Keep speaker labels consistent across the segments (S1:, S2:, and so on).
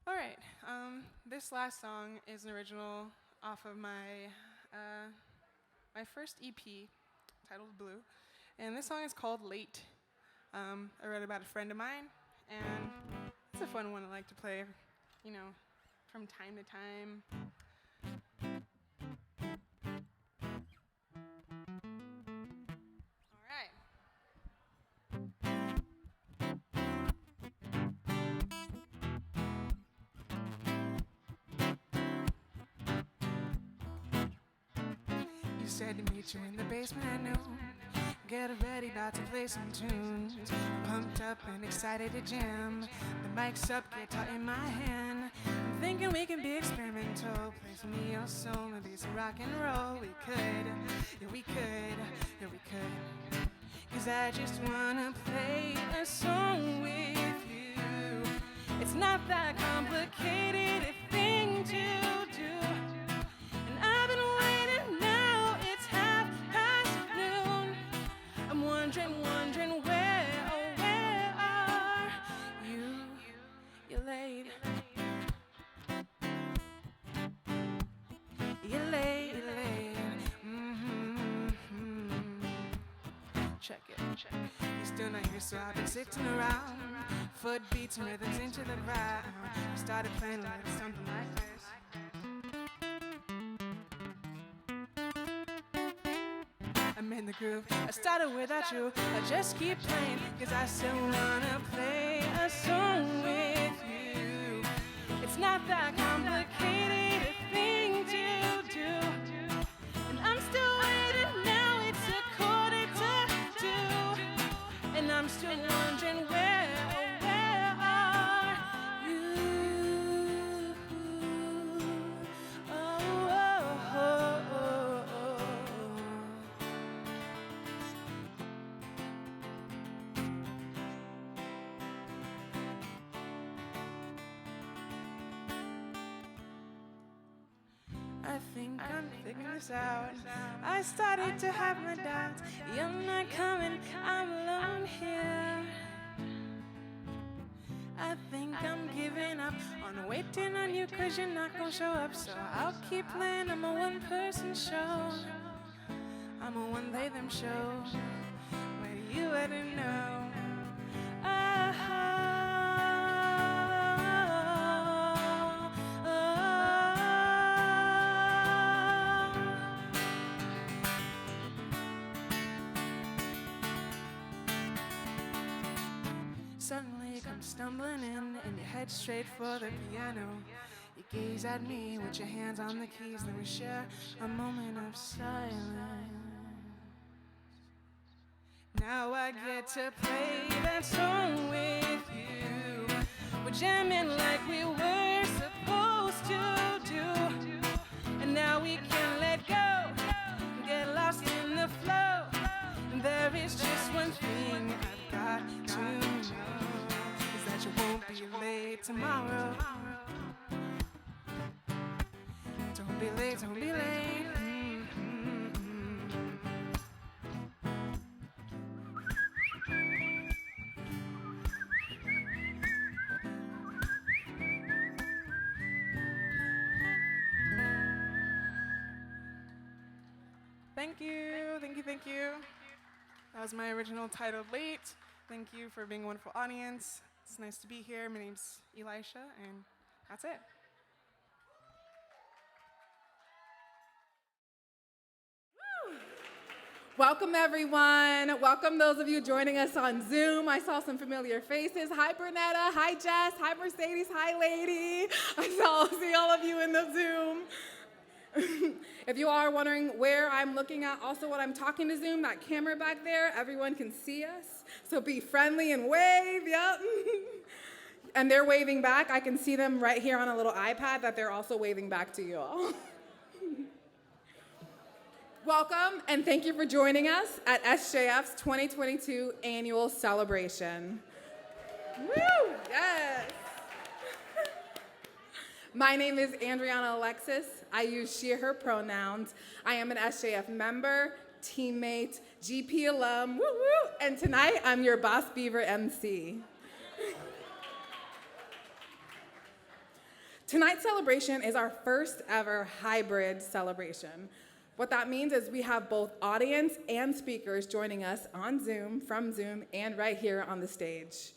S1: All right. This last song is an original off of my first EP titled Blue, and this song is called Late. I wrote about a friend of mine, and it's a fun one I like to play, you know, from time to time. All right. You said to meet you in the basement at noon. Get ready about to play some tunes. Pumped up and excited to jam. The mic's up, guitar in my hand. I'm thinking we can be experimental. Play some neo soul, maybe some rock and roll. We could, yeah we could, yeah we could. 'Cause I just wanna play a song with you. It's not that complicated a thing to do. And I've been waiting now, it's noon. I'm wondering where, oh where are you? You're late. You're late, you're late. Check it. You're still not here, so I've been sitting around. Foot beats and rhythms into the ground. I started playing a little something like this. I'm in the groove. I started without you. I just keep playing, 'cause I still wanna play a song with you. It's not that complicated a thing to do. And I'm still waiting now, it's a quarter to two. And I'm still wondering where, oh where are you? Oh, oh, oh, oh, oh. I think I'm figuring this out. I started to have my doubts. You're not coming, I'm alone here. I think I'm giving up on waiting on you, 'cause you're not gonna show up. So I'll keep playing, I'm a one-person show. I'm a one they them show. But you wouldn't know. Suddenly you come stumbling in and you head straight for the piano. You gaze at me with your hands on the keys, then we share a moment of silence. Now I get to play that song with you. We're jamming like we were supposed to do. And now we can let go, get lost in the flow. There is just one thing I've got to know, is that you won't be late tomorrow. Don't be late, don't be late. Thank you, thank you, thank you. That was my original titled Late. Thank you for being a wonderful audience. It's nice to be here. My name's Elisha, and that's it.
S2: Welcome, everyone. Welcome those of you joining us on Zoom. I saw some familiar faces. Hi, Bernetta. Hi, Jess. Hi, Mercedes. Hi, Lady. I see all of you in the Zoom. If you are wondering where I'm looking at, also when I'm talking to Zoom, that camera back there, everyone can see us. So be friendly and wave, yep. And they're waving back. I can see them right here on a little iPad that they're also waving back to you all. Welcome, and thank you for joining us at SJF's 2022 annual celebration. Woo! Yes! My name is Andriana Alexis. I use she, her pronouns. I am an SJF member, teammate, GP alum, woo woo, and tonight I'm your Boss Beaver MC. Tonight's celebration is our first ever hybrid celebration. What that means is we have both audience and speakers joining us on Zoom, from Zoom, and right here on the stage.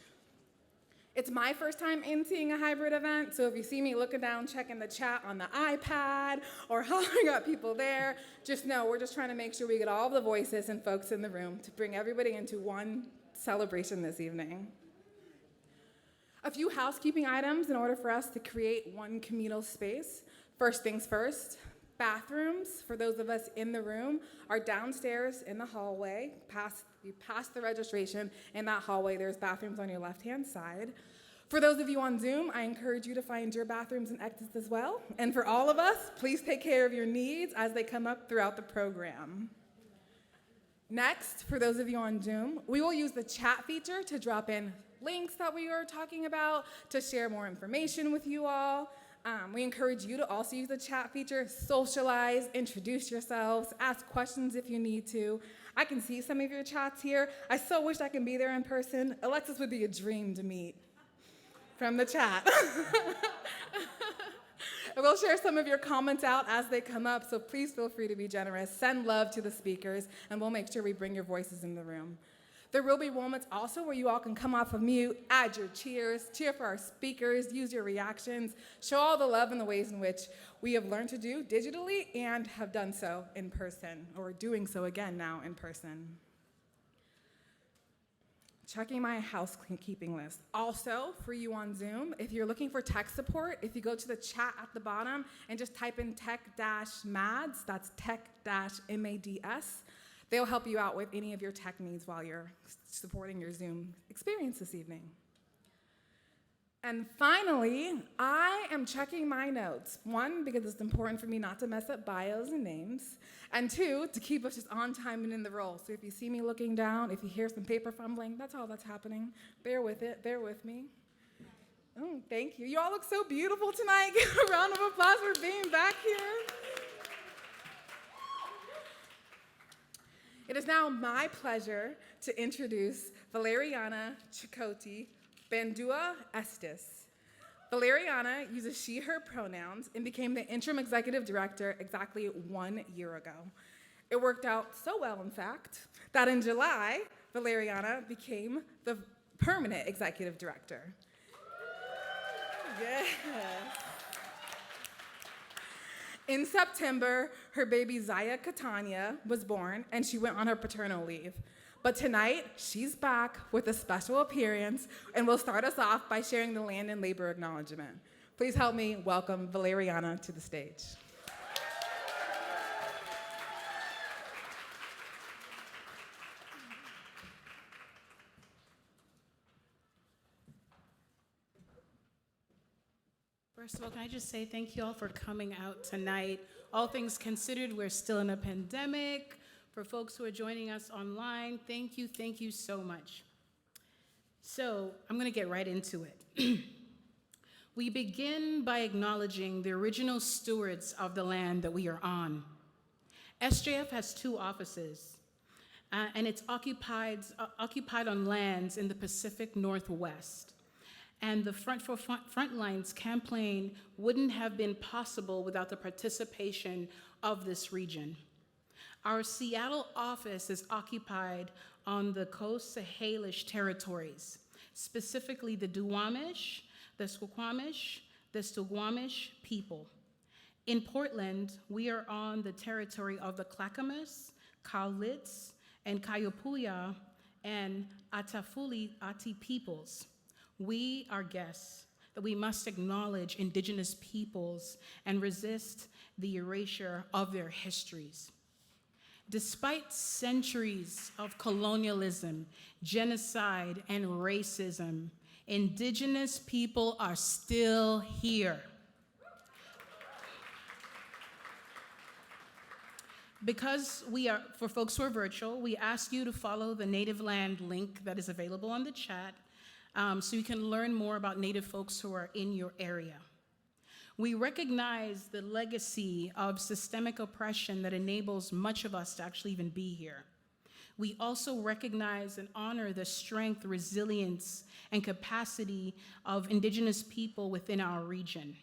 S2: It's my first time seeing a hybrid event, so if you see me looking down, checking the chat on the iPad, or hollering at people there, just know we're just trying to make sure we get all the voices and folks in the room to bring everybody into one celebration this evening. A few housekeeping items in order for us to create one communal space. First things first, bathrooms, for those of us in the room, are downstairs in the hallway. You pass the registration. In that hallway, there's bathrooms on your left-hand side. For those of you on Zoom, I encourage you to find your bathrooms and exits as well. And for all of us, please take care of your needs as they come up throughout the program. Next, for those of you on Zoom, we will use the chat feature to drop in links that we are talking about, to share more information with you all. We encourage you to also use the chat feature, socialize, introduce yourselves, ask questions if you need to. I can see some of your chats here. I so wish I could be there in person. Alexis would be a dream to meet from the chat. We'll share some of your comments out as they come up, so please feel free to be generous. Send love to the speakers, and we'll make sure we bring your voices in the room. There will be moments also where you all can come off of mute, add your cheers, cheer for our speakers, use your reactions, show all the love in the ways in which we have learned to do digitally and have done so in person, or doing so again now in person. Checking my housekeeping list. Also, for you on Zoom, if you're looking for tech support, if you go to the chat at the bottom and just type in tech-mads, that's tech-mads, they'll help you out with any of your tech needs while you're supporting your Zoom experience this evening. And finally, I am checking my notes. One, because it's important for me not to mess up bios and names. And two, to keep us just on time and in the role. So if you see me looking down, if you hear some paper fumbling, that's all that's happening. Bear with it, bear with me. Oh, thank you. You all look so beautiful tonight. Give a round of applause for being back here. It is now my pleasure to introduce Valeriana Chakoti Bandua Estes. Valeriana uses she, her pronouns and became the interim executive director exactly 1 year ago. It worked out so well, in fact, that in July, Valeriana became the permanent executive director. Yes. In September, her baby Zaya Catania was born, and she went on her paternal leave. But tonight, she's back with a special appearance, and will start us off by sharing the land and labor acknowledgement. Please help me welcome Valeriana to the stage.
S3: First of all, can I just say thank you all for coming out tonight. All things considered, we're still in a pandemic. For folks who are joining us online, thank you so much. So I'm gonna get right into it. We begin by acknowledging the original stewards of the land that we are on. SJF has 2 offices, and it's occupied on lands in the Pacific Northwest. And the Frontlines campaign wouldn't have been possible without the participation of this region. Our Seattle office is occupied on the Coast Salish territories, specifically the Duwamish, the Squamish, the Still-Guamish people. In Portland, we are on the territory of the Clackamas, Cowlitz, and Kayopuya, and Atafuli Ati peoples. We are guests that we must acknowledge Indigenous peoples and resist the erasure of their histories. Despite centuries of colonialism, genocide, and racism, Indigenous people are still here. Because for folks who are virtual, we ask you to follow the Native Land link that is available on the chat, so you can learn more about Native folks who are in your area. We recognize the legacy of systemic oppression that enables much of us to actually even be here. We also recognize and honor the strength, resilience, and capacity of Indigenous people within our region.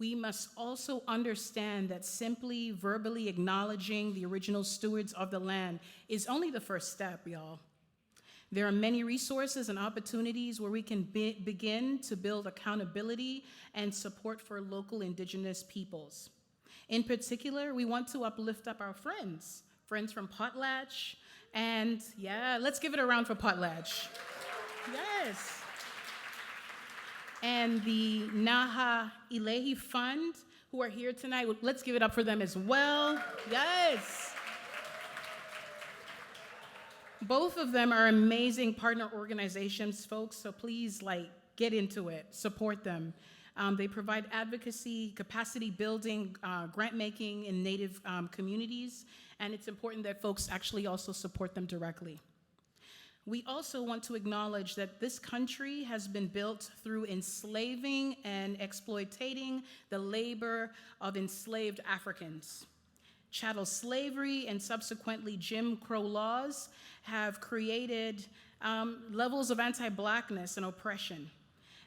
S3: we must also understand that simply verbally acknowledging the original stewards of the land is only the first step, y'all. There are many resources and opportunities where we can begin to build accountability and support for local indigenous peoples. In particular, we want to uplift up our friends from Potlatch, and yeah, let's give it a round for Potlatch. Yes. And the Naha Ilehi Fund, who are here tonight, let's give it up for them as well. Yes. Both of them are amazing partner organizations, folks, so please, get into it, support them. They provide advocacy, capacity building, grant making in Native communities, and it's important that folks actually also support them directly. We also want to acknowledge that this country has been built through enslaving and exploiting the labor of enslaved Africans. Chattel slavery and subsequently Jim Crow laws have created levels of anti-Blackness and oppression.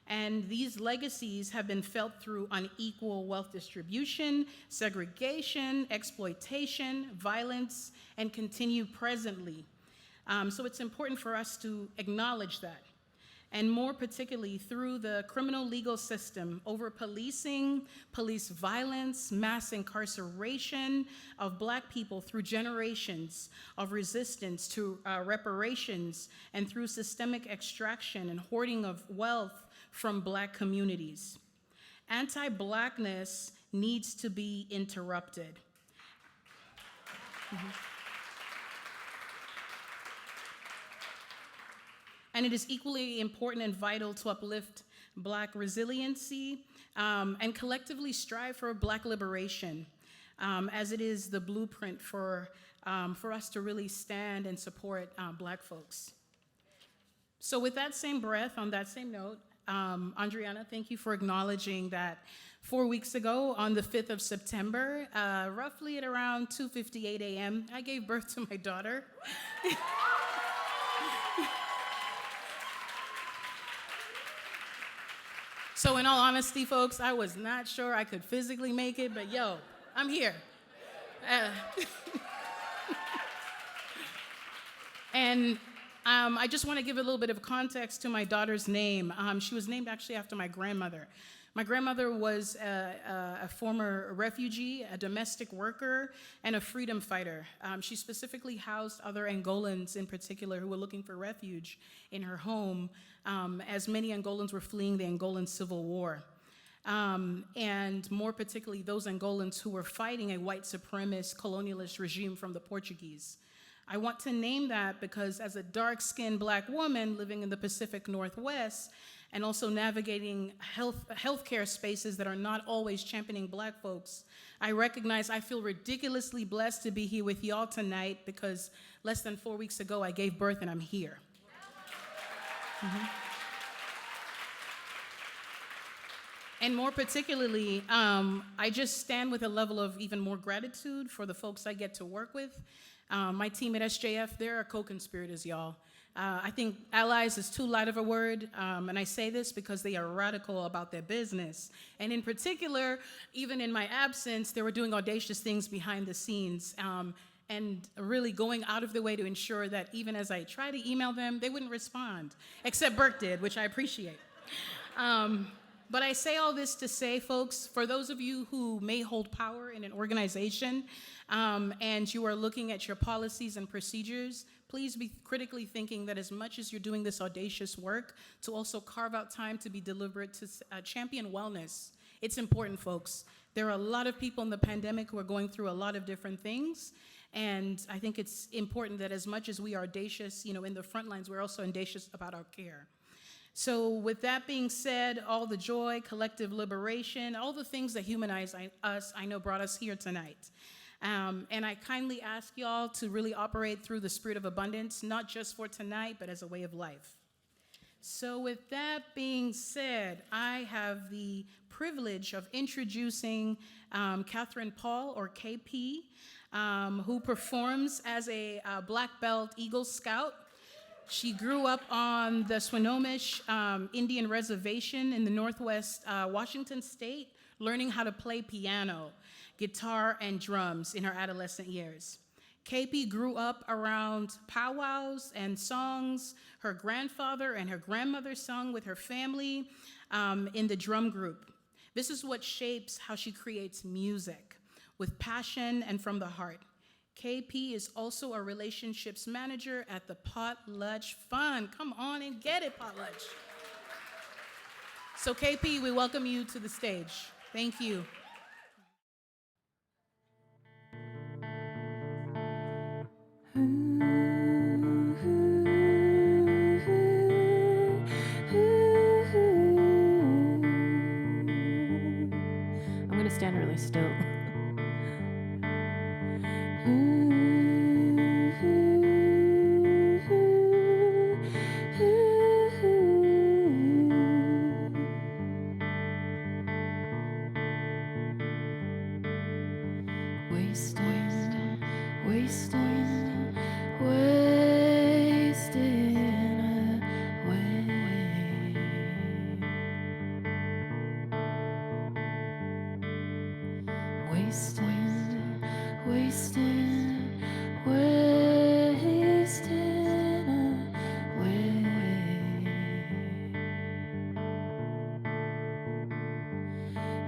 S3: And these legacies have been felt through unequal wealth distribution, segregation, exploitation, violence, and continue presently. So it's important for us to acknowledge that. And more particularly through the criminal legal system, over policing, police violence, mass incarceration of Black people through generations of resistance to reparations, and through systemic extraction and hoarding of wealth from Black communities. Anti-Blackness needs to be interrupted. And it is equally important and vital to uplift Black resiliency and collectively strive for Black liberation, as it is the blueprint for us to really stand and support Black folks. So with that same breath, on that same note, Andriana, thank you for acknowledging that 4 weeks ago, on the 5th of September, roughly at around 2:58 a.m., I gave birth to my daughter. So in all honesty, folks, I was not sure I could physically make it, but yo, I'm here. And I just want to give a little bit of context to my daughter's name. She was named actually after my grandmother. My grandmother was a former refugee, a domestic worker, and a freedom fighter. She specifically housed other Angolans in particular who were looking for refuge in her home, as many Angolans were fleeing the Angolan Civil War. And more particularly those Angolans who were fighting a white supremacist colonialist regime from the Portuguese. I want to name that because as a dark-skinned Black woman living in the Pacific Northwest and also navigating healthcare spaces that are not always championing Black folks, I recognize I feel ridiculously blessed to be here with y'all tonight because less than 4 weeks ago I gave birth and I'm here. And more particularly, I just stand with a level of even more gratitude for the folks I get to work with. My team at SJF, they're our co-conspirators, y'all. I think allies is too light of a word, and I say this because they are radical about their business. And in particular, even in my absence, they were doing audacious things behind the scenes, and really going out of their way to ensure that even as I try to email them, they wouldn't respond, except Burke did, which I appreciate. But I say all this to say, folks, for those of you who may hold power in an organization and you are looking at your policies and procedures, please be critically thinking that as much as you're doing this audacious work, to also carve out time to be deliberate to champion wellness. It's important, folks. There are a lot of people in the pandemic who are going through a lot of different things, and I think it's important that as much as we are audacious, in the front lines, we're also audacious about our care. So with that being said, all the joy, collective liberation, all the things that humanize us, I know brought us here tonight. And I kindly ask y'all to really operate through the spirit of abundance, not just for tonight, but as a way of life. So with that being said, I have the privilege of introducing Catherine Paul, or KP, who performs as a Black Belt Eagle Scout. She grew up on the Swinomish Indian Reservation in the Northwest Washington State, learning how to play piano, guitar, and drums in her adolescent years. KP grew up around powwows and songs her grandfather and her grandmother sung with her family in the drum group. This is what shapes how she creates music, with passion and from the heart. KP is also a relationships manager at the Potlatch Fund. Come on and get it, Potlatch. So KP, we welcome you to the stage. Thank you.
S4: I'm gonna stand really still.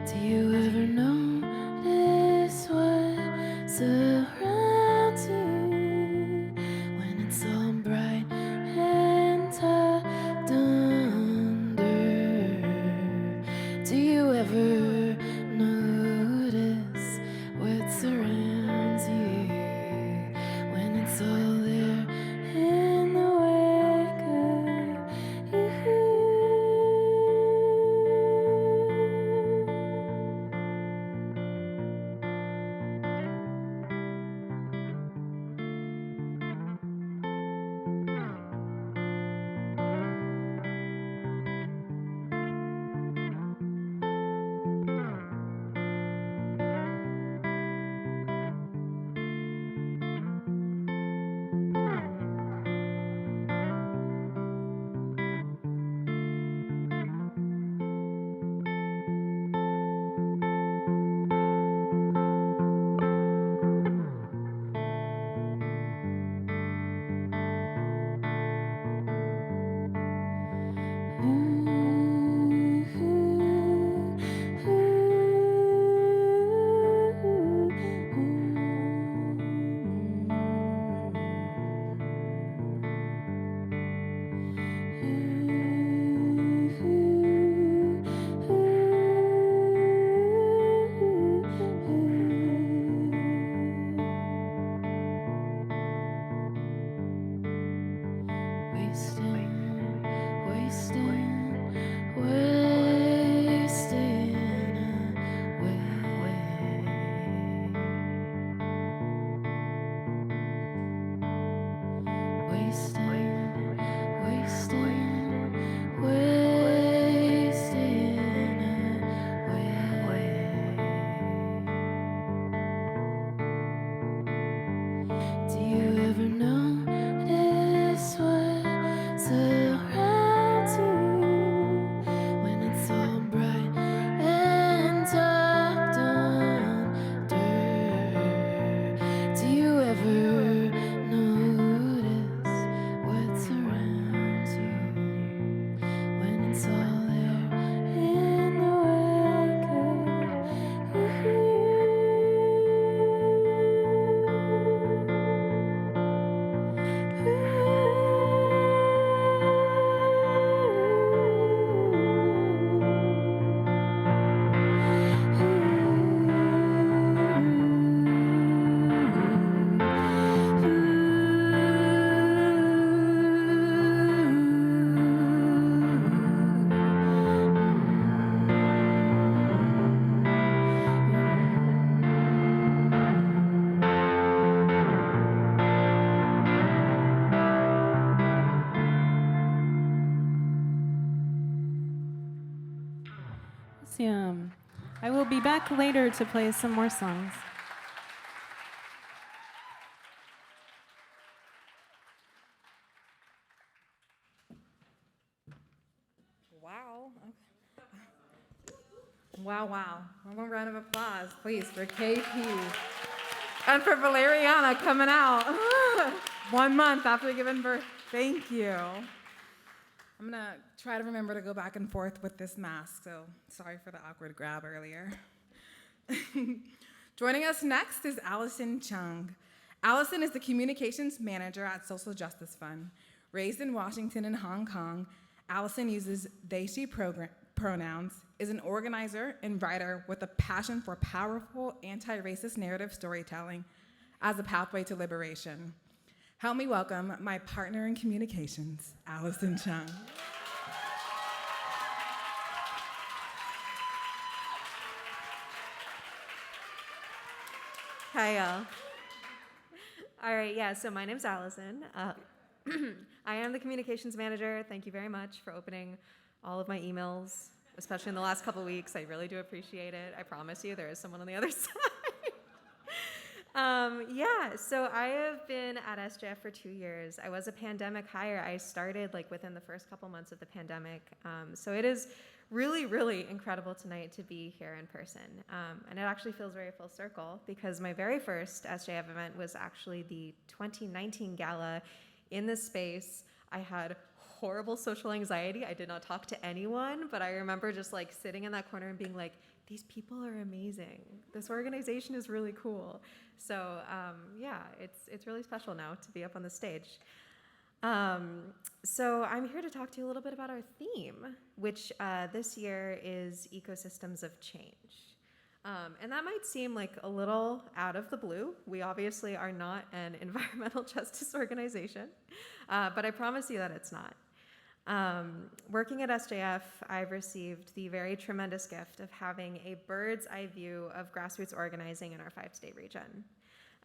S4: Do you ever notice what surrounds you when it's all bright and tucked under? Do you ever notice what surrounds you when it's all there in the wake of you? Do you ever notice what surrounds you when it's all bright and tucked under? Do you ever notice what surrounds you when it's all there in the wake of you? I will be back later to play some more songs.
S2: Wow. Wow, wow. One round of applause, please, for KP. And for Valeriana coming out 1 month after giving birth. Thank you. I'm gonna try to remember to go back and forth with this mask, so sorry for the awkward grab earlier. Joining us next is Allison Chung. Allison is the communications manager at Social Justice Fund. Raised in Washington and Hong Kong, Allison uses they, she pronouns, is an organizer and writer with a passion for powerful anti-racist narrative storytelling as a pathway to liberation. Help me welcome my partner in communications, Allison Chung.
S5: Hi, y'all. All right, yeah, so my name's Allison. I am the communications manager. Thank you very much for opening all of my emails, especially in the last couple weeks. I really do appreciate it. I promise you, there is someone on the other side. So I have been at SJF for 2 years. I was a pandemic hire. I started within the first couple months of the pandemic. So it is really, really incredible tonight to be here in person. And it actually feels very full circle because my very first SJF event was actually the 2019 gala in this space. I had horrible social anxiety. I did not talk to anyone, but I remember just sitting in that corner and being like, these people are amazing. This organization is really cool. So it's really special now to be up on the stage. So I'm here to talk to you a little bit about our theme, which this year is ecosystems of change. And that might seem a little out of the blue. We obviously are not an environmental justice organization, but I promise you that it's not. Working at SJF, I've received the very tremendous gift of having a bird's eye view of grassroots organizing in our 5-state region.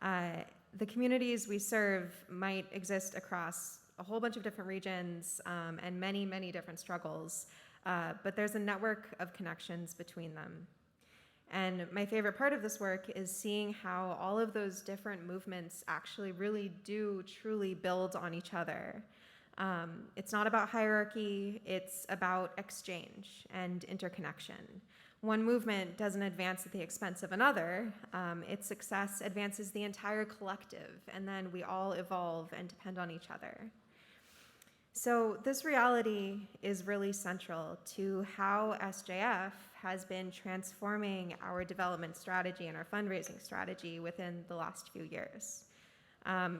S5: The communities we serve might exist across a whole bunch of different regions and many, many different struggles, but there's a network of connections between them. And my favorite part of this work is seeing how all of those different movements actually really do truly build on each other. It's not about hierarchy, it's about exchange and interconnection. One movement doesn't advance at the expense of another. Its success advances the entire collective, and then we all evolve and depend on each other. So this reality is really central to how SJF has been transforming our development strategy and our fundraising strategy within the last few years.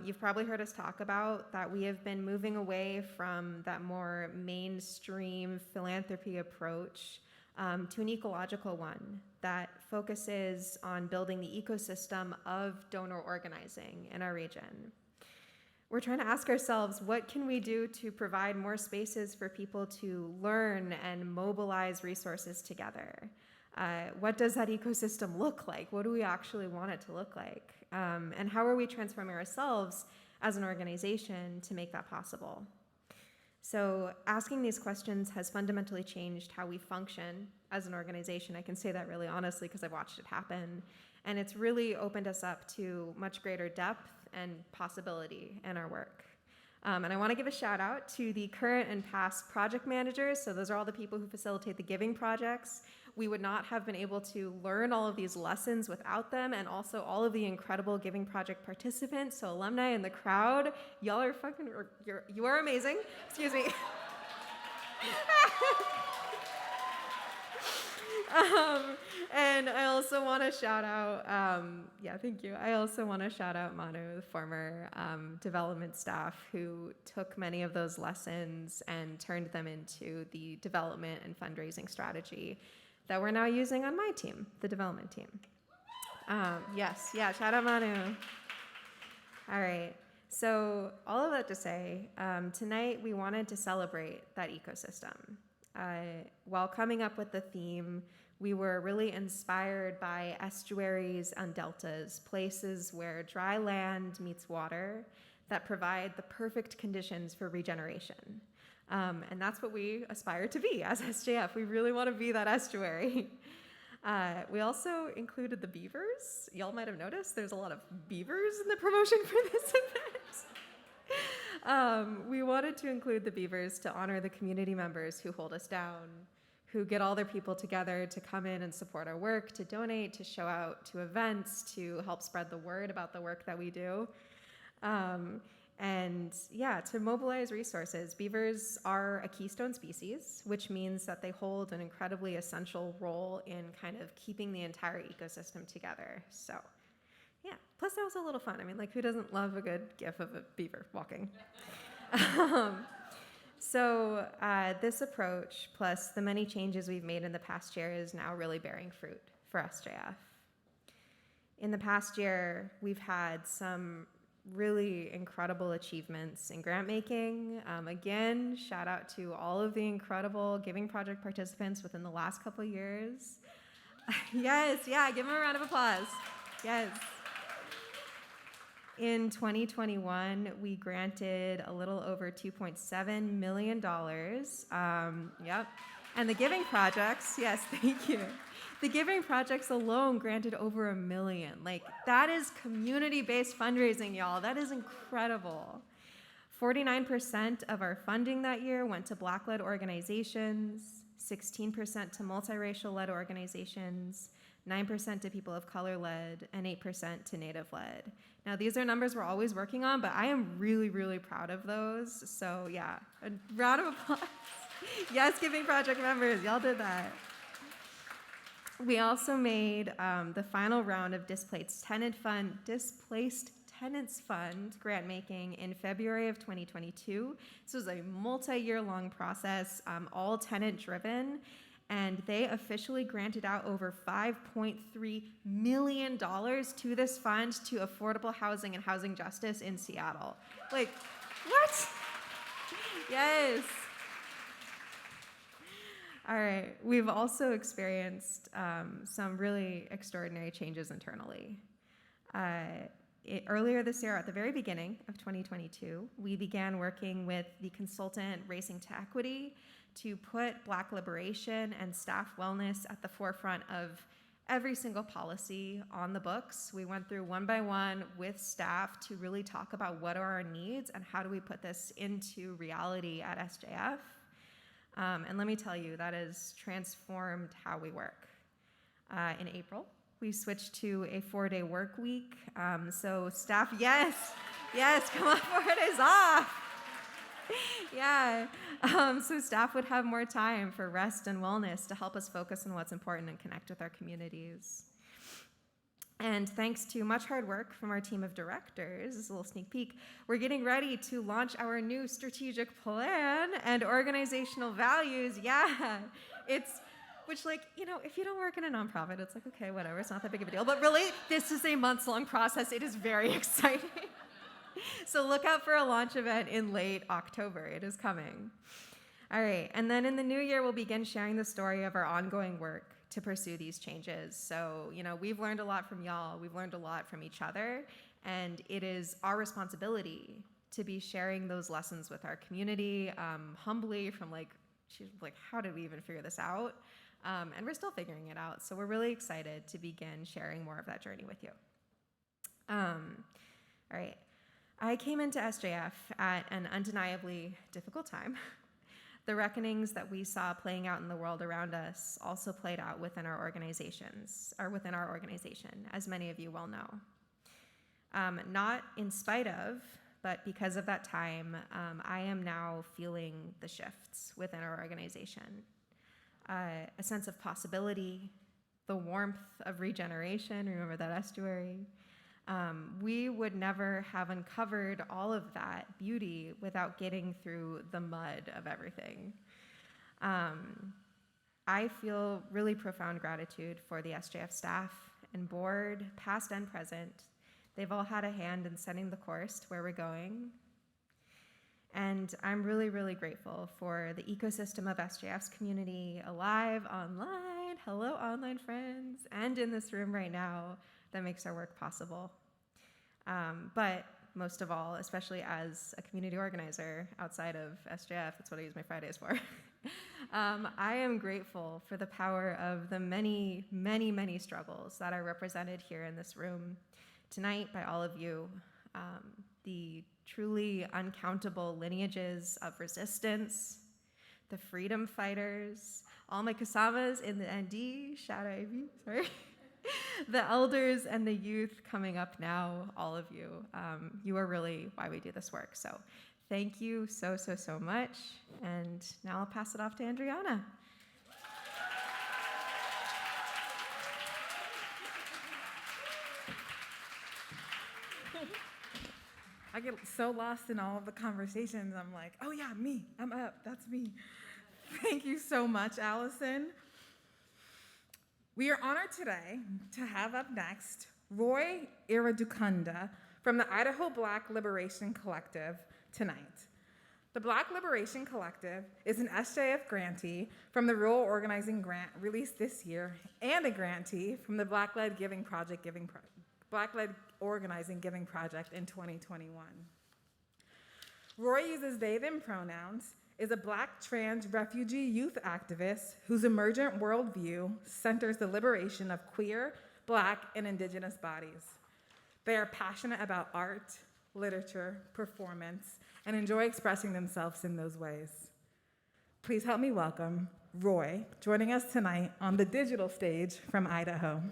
S5: You've probably heard us talk about that we have been moving away from that more mainstream philanthropy approach to an ecological one that focuses on building the ecosystem of donor organizing in our region. We're trying to ask ourselves, what can we do to provide more spaces for people to learn and mobilize resources together? What does that ecosystem look like? What do we actually want it to look like? And how are we transforming ourselves as an organization to make that possible? So asking these questions has fundamentally changed how we function as an organization. I can say that really honestly because I've watched it happen. And it's really opened us up to much greater depth and possibility in our work. And I want to give a shout out to the current and past project managers. So those are all the people who facilitate the giving projects. We would not have been able to learn all of these lessons without them, and also all of the incredible giving project participants. So alumni in the crowd, y'all are you are amazing. Excuse me. And I also want to shout out, thank you. I also want to shout out Manu, the former development staff, who took many of those lessons and turned them into the development and fundraising strategy that we're now using on my team, the development team. Shout out Manu. All right, so all of that to say, tonight we wanted to celebrate that ecosystem. While coming up with the theme, we were really inspired by estuaries and deltas, places where dry land meets water that provide the perfect conditions for regeneration. And that's what we aspire to be as SJF. We really want to be that estuary. We also included the beavers. Y'all might have noticed there's a lot of beavers in the promotion for this event. We wanted to include the beavers to honor the community members who hold us down, who get all their people together to come in and support our work, to donate, to show out to events, to help spread the word about the work that we do. And yeah, to mobilize resources. Beavers are a keystone species, which means that they hold an incredibly essential role in kind of keeping the entire ecosystem together. So yeah, plus that was a little fun. I mean, like, who doesn't love a good gif of a beaver walking? So this approach, plus the many changes we've made in the past year, is now really bearing fruit for SJF. In the past year, we've had some really incredible achievements in grant making. Again, shout out to all of the incredible Giving Project participants within the last couple of years. Yes, yeah, give them a round of applause. Yes. In 2021, we granted a little over $2.7 million. Yep. And the Giving Projects, yes, thank you. The Giving Projects alone granted over $1 million. Like, that is community-based fundraising, y'all. That is incredible. 49% of our funding that year went to Black-led organizations, 16% to multiracial-led organizations, 9% to people of color-led, and 8% to Native-led. Now, these are numbers we're always working on, but I am really, really proud of those. So yeah, a round of applause. Yes, Giving Project members, y'all did that. We also made the final round of Displaced Tenants Fund grant making in February of 2022. This was a multi-year long process, all tenant driven. And they officially granted out over $5.3 million to this fund to affordable housing and housing justice in Seattle. Like, what? Yes. All right. We've also experienced some really extraordinary changes internally. Earlier this year, at the very beginning of 2022, we began working with the consultant Racing to Equity to put Black liberation and staff wellness at the forefront of every single policy on the books. We went through one by one with staff to really talk about what are our needs and how do we put this into reality at SJF. And let me tell you, that has transformed how we work. In April, we switched to a 4-day work week. So staff, yes, come on, 4 days off. Yeah, so staff would have more time for rest and wellness to help us focus on what's important and connect with our communities. And thanks to much hard work from our team of directors, this is a little sneak peek, we're getting ready to launch our new strategic plan and organizational values. Yeah, which, like, you know, if you don't work in a nonprofit, it's like, okay, whatever, it's not that big of a deal. But really, this is a months-long process. It is very exciting. So look out for a launch event in late October. It is coming. All right, and then in the new year, we'll begin sharing the story of our ongoing work to pursue these changes. So, you know, we've learned a lot from y'all. We've learned a lot from each other, and it is our responsibility to be sharing those lessons with our community, humbly from like, how did we even figure this out? And we're still figuring it out. So we're really excited to begin sharing more of that journey with you. All right. I came into SJF at an undeniably difficult time. The reckonings that we saw playing out in the world around us also played out within our organizations, or within our organization, as many of you well know. Not in spite of, but because of that time, I am now feeling the shifts within our organization. A sense of possibility, the warmth of regeneration, remember that estuary? We would never have uncovered all of that beauty without getting through the mud of everything. I feel really profound gratitude for the SJF staff and board, past and present. They've all had a hand in setting the course to where we're going. And I'm really, really grateful for the ecosystem of SJF's community, alive, online, hello online friends, and in this room right now that makes our work possible. But most of all, especially as a community organizer outside of SJF, that's what I use my Fridays for, I am grateful for the power of the many, many, many struggles that are represented here in this room tonight by all of you. The truly uncountable lineages of resistance, the freedom fighters, all my kasamas in the ND, shout out Ivy, sorry. The elders and the youth coming up now, all of you. You are really why we do this work. So thank you so much. And now I'll pass it off to Andriana.
S2: I get so lost in all of the conversations. I'm like, oh yeah, me. I'm up. That's me. Thank you so much, Allison. We are honored today to have up next Roy Iradukunda from the Idaho Black Liberation Collective tonight. The Black Liberation Collective is an SJF grantee from the Rural Organizing Grant released this year and a grantee from the Black-led Organizing Giving Project in 2021. Roy uses they, them pronouns, is a Black trans refugee youth activist whose emergent worldview centers the liberation of queer, Black, and Indigenous bodies. They are passionate about art, literature, performance, and enjoy expressing themselves in those ways. Please help me welcome Roy, joining us tonight on the digital stage from Idaho.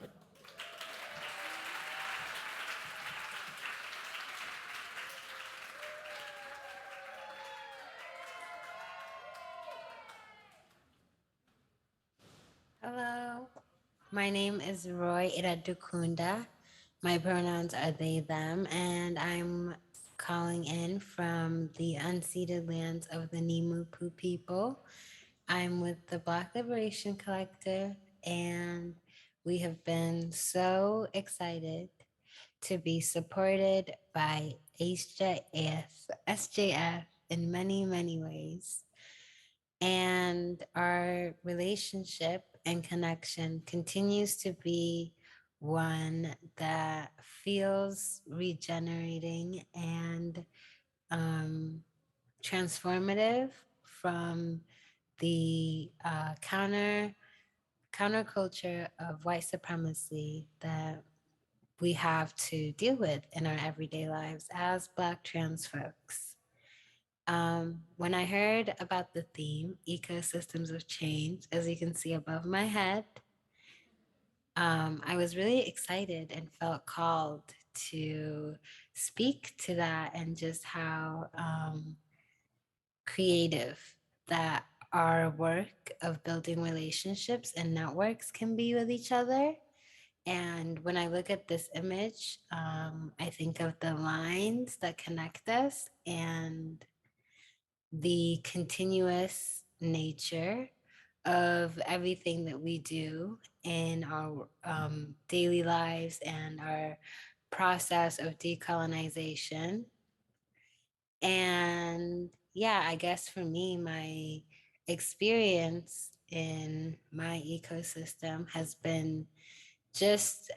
S6: Hello, my name is Roy Iradukunda. My pronouns are they, them, and I'm calling in from the unceded lands of the Nimupu people. I'm with the Black Liberation Collective, and we have been so excited to be supported by SJF in many, many ways. And our relationship and connection continues to be one that feels regenerating and transformative from the counterculture of white supremacy that we have to deal with in our everyday lives as Black trans folks. When I heard about the theme, ecosystems of change, as you can see above my head, I was really excited and felt called to speak to that and just how creative that our work of building relationships and networks can be with each other. And when I look at this image, I think of the lines that connect us and the continuous nature of everything that we do in our daily lives and our process of decolonization. And yeah, I guess for me, my experience in my ecosystem has been just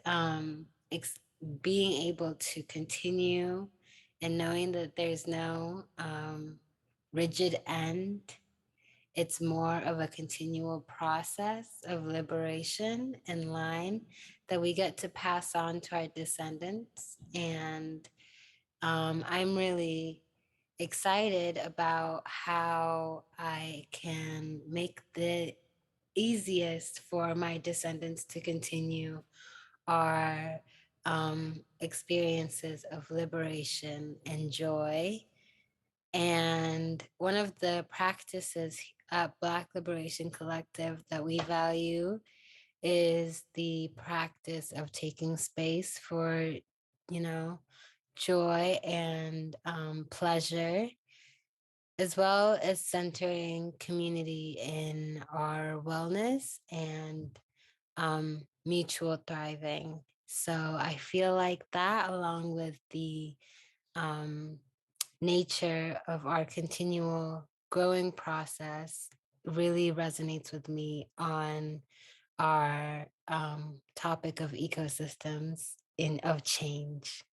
S6: being able to continue and knowing that there's no rigid end. It's more of a continual process of liberation and line that we get to pass on to our descendants. And I'm really excited about how I can make the easiest for my descendants to continue our experiences of liberation and joy. And one of the practices at Black Liberation Collective that we value is the practice of taking space for, joy and pleasure, as well as centering community in our wellness and mutual thriving. So I feel like that, along with the nature of our continual growing process, really resonates with me on our topic of ecosystems of change.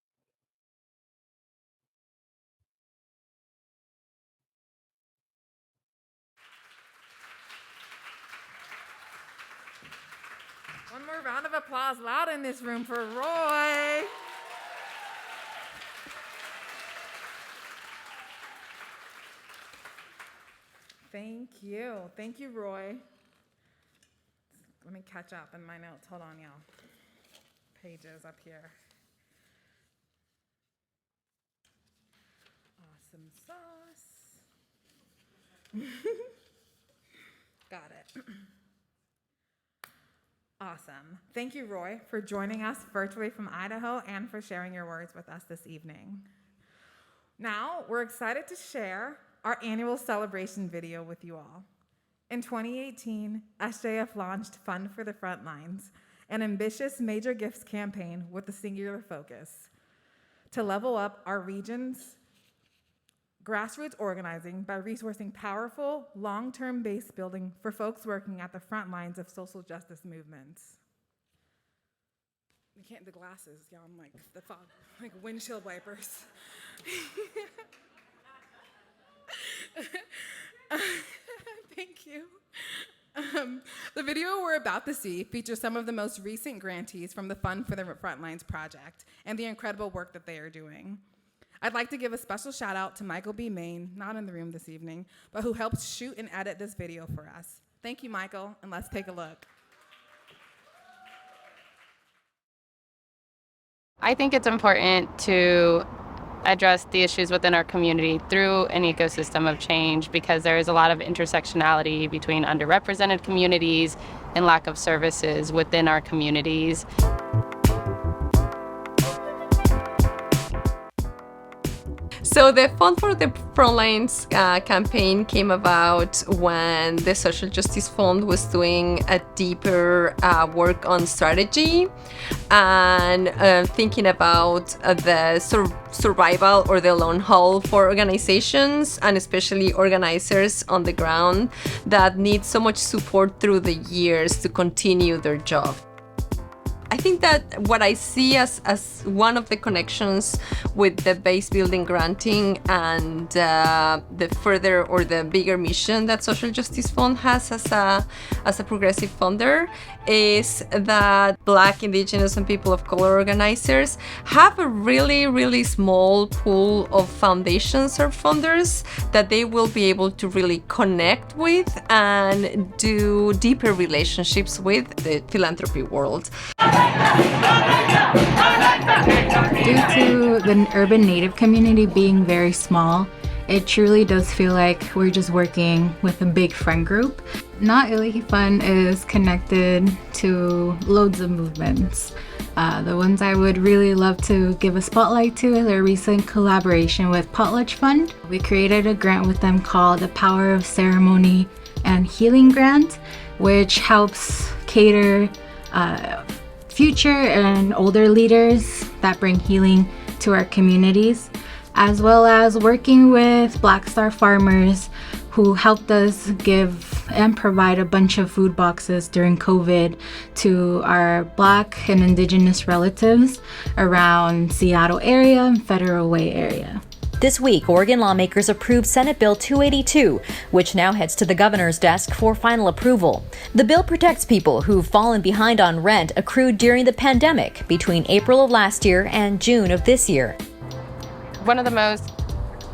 S2: One more round of applause loud in this room for Roy. Thank you. Thank you, Roy. Let me catch up in my notes. Hold on, y'all. Pages up here. Awesome sauce. Got it. Awesome. Thank you, Roy, for joining us virtually from Idaho and for sharing your words with us this evening. Now, we're excited to share our annual celebration video with you all. In 2018, SJF launched Fund for the Frontlines, an ambitious major gifts campaign with a singular focus: to level up our region's grassroots organizing by resourcing powerful, long-term base building for folks working at the front lines of social justice movements. You can't, the glasses, y'all, I'm like, the fog, like windshield wipers. Thank you. The video we're about to see features some of the most recent grantees from the Fund for the Frontlines project and the incredible work that they are doing. I'd like to give a special shout out to Michael B. Main, not in the room this evening, but who helped shoot and edit this video for us. Thank you, Michael, and let's take a look.
S7: I think it's important to address the issues within our community through an ecosystem of change, because there is a lot of intersectionality between underrepresented communities and lack of services within our communities.
S8: So the Fund for the Frontlines campaign came about when the Social Justice Fund was doing a deeper work on strategy and thinking about the survival or the long haul for organizations, and especially organizers on the ground that need so much support through the years to continue their job. I think that what I see as one of the connections with the base building granting and the further or the bigger mission that Social Justice Fund has as a progressive funder is that Black, Indigenous, and people of color organizers have a really, really small pool of foundations or funders that they will be able to really connect with and do deeper relationships with the philanthropy world.
S9: Due to the urban Native community being very small, it truly does feel like we're just working with a big friend group. Not Illihi Fund is connected to loads of movements. The ones I would really love to give a spotlight to is our recent collaboration with Potlatch Fund. We created a grant with them called the Power of Ceremony and Healing Grant, which helps cater future and older leaders that bring healing to our communities, as well as working with Black Star farmers who helped us give and provide a bunch of food boxes during COVID to our Black and Indigenous relatives around Seattle area and Federal Way area.
S10: This week, Oregon lawmakers approved Senate Bill 282, which now heads to the governor's desk for final approval. The bill protects people who've fallen behind on rent accrued during the pandemic between April of last year and June of this year.
S7: One of the most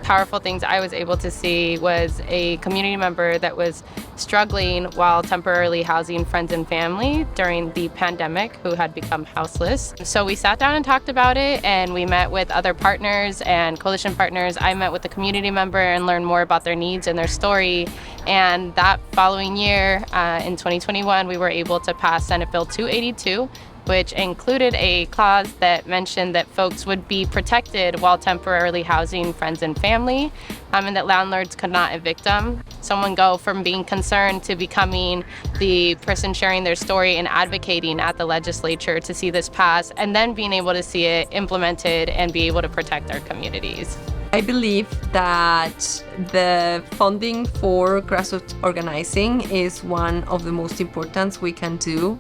S7: powerful things I was able to see was a community member that was struggling while temporarily housing friends and family during the pandemic who had become houseless. So we sat down and talked about it, and we met with other partners and coalition partners. I met with the community member and learned more about their needs and their story. And that following year, in 2021, we were able to pass Senate Bill 282, which included a clause that mentioned that folks would be protected while temporarily housing friends and family, and that landlords could not evict them. Someone go from being concerned to becoming the person sharing their story and advocating at the legislature to see this pass, and then being able to see it implemented and be able to protect our communities.
S8: I believe that the funding for grassroots organizing is one of the most important we can do,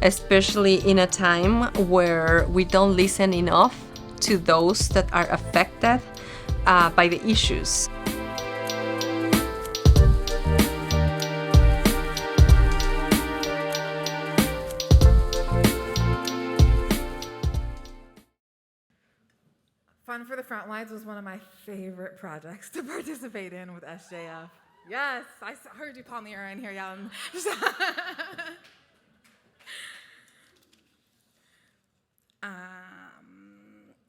S8: especially in a time where we don't listen enough to those that are affected by the issues.
S2: Fund for the Frontlines was one of my favorite projects to participate in with SJF. Yes, heard you, Palmyra, in here yelling.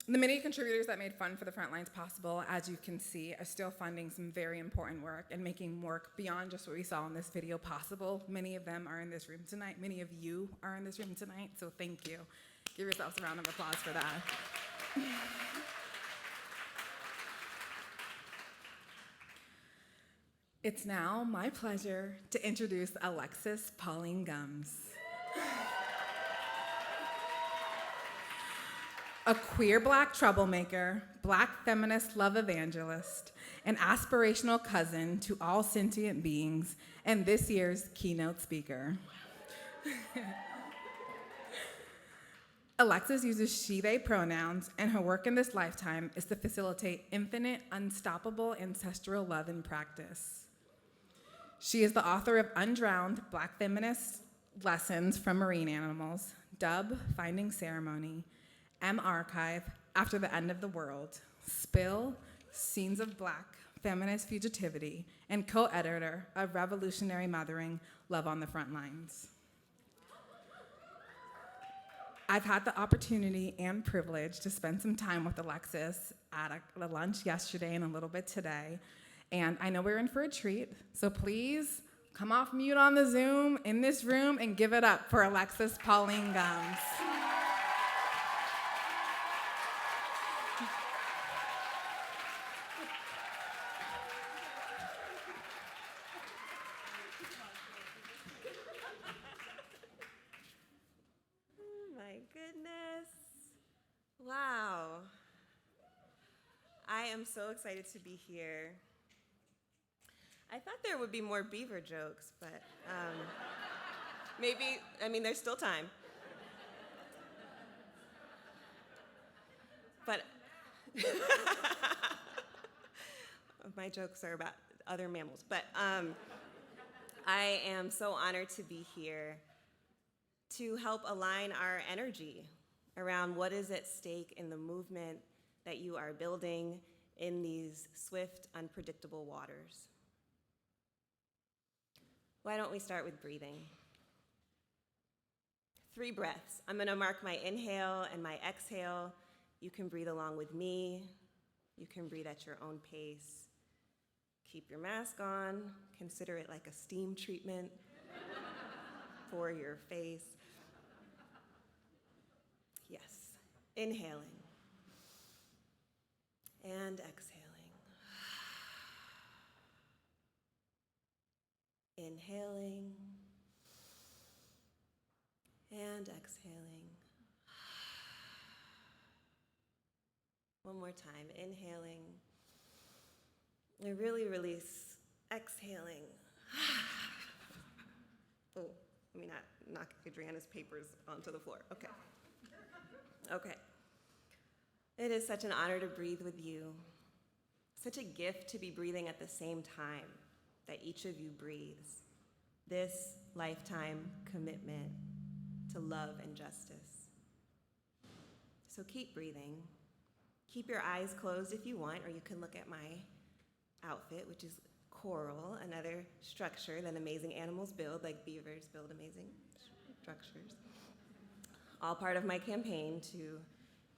S2: The many contributors that made Fun for the Frontlines possible, as you can see, are still funding some very important work and making work beyond just what we saw in this video possible. Many of them are in this room tonight. Many of you are in this room tonight, so thank you. Give yourselves a round of applause for that. It's now my pleasure to introduce Alexis Pauline Gums. A queer Black troublemaker, Black feminist love evangelist, an aspirational cousin to all sentient beings, and this year's keynote speaker. Alexis uses she/they pronouns, and her work in this lifetime is to facilitate infinite, unstoppable ancestral love in practice. She is the author of Undrowned Black Feminist Lessons from Marine Animals, Dub, Finding Ceremony, M Archive, After the End of the World, Spill, Scenes of Black Feminist Fugitivity, and co-editor of Revolutionary Mothering, Love on the Front Lines. I've had the opportunity and privilege to spend some time with Alexis at a lunch yesterday and a little bit today, and I know we're in for a treat, so please come off mute on the Zoom in this room and give it up for Alexis Pauline Gums.
S11: Wow. I am so excited to be here. I thought there would be more beaver jokes, but maybe, there's still time. But my jokes are about other mammals. But I am so honored to be here to help align our energy around what is at stake in the movement that you are building in these swift, unpredictable waters. Why don't we start with breathing? 3 breaths. I'm gonna mark my inhale and my exhale. You can breathe along with me. You can breathe at your own pace. Keep your mask on. Consider it like a steam treatment for your face. Yes, inhaling and exhaling. Inhaling and exhaling. One more time, inhaling. And really release, exhaling. Oh, let me not knock Adriana's papers onto the floor. Okay. Okay. It is such an honor to breathe with you. Such a gift to be breathing at the same time that each of you breathes. This lifetime commitment to love and justice. So keep breathing. Keep your eyes closed if you want, or you can look at my outfit, which is coral, another structure that amazing animals build, like beavers build amazing structures. All part of my campaign to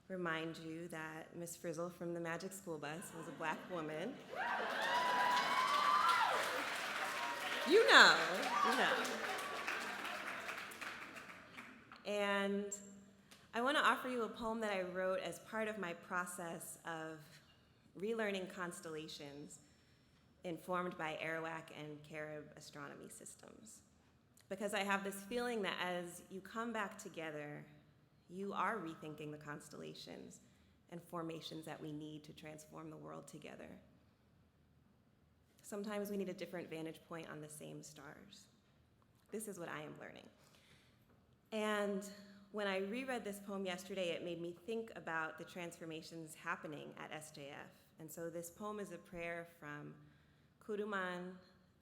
S11: remind you that Miss Frizzle from the Magic School Bus was a Black woman. You know. And I want to offer you a poem that I wrote as part of my process of relearning constellations informed by Arawak and Carib astronomy systems. Because I have this feeling that as you come back together, you are rethinking the constellations and formations that we need to transform the world together. Sometimes we need a different vantage point on the same stars. This is what I am learning. And when I reread this poem yesterday, it made me think about the transformations happening at SJF. And so this poem is a prayer from Kuruman,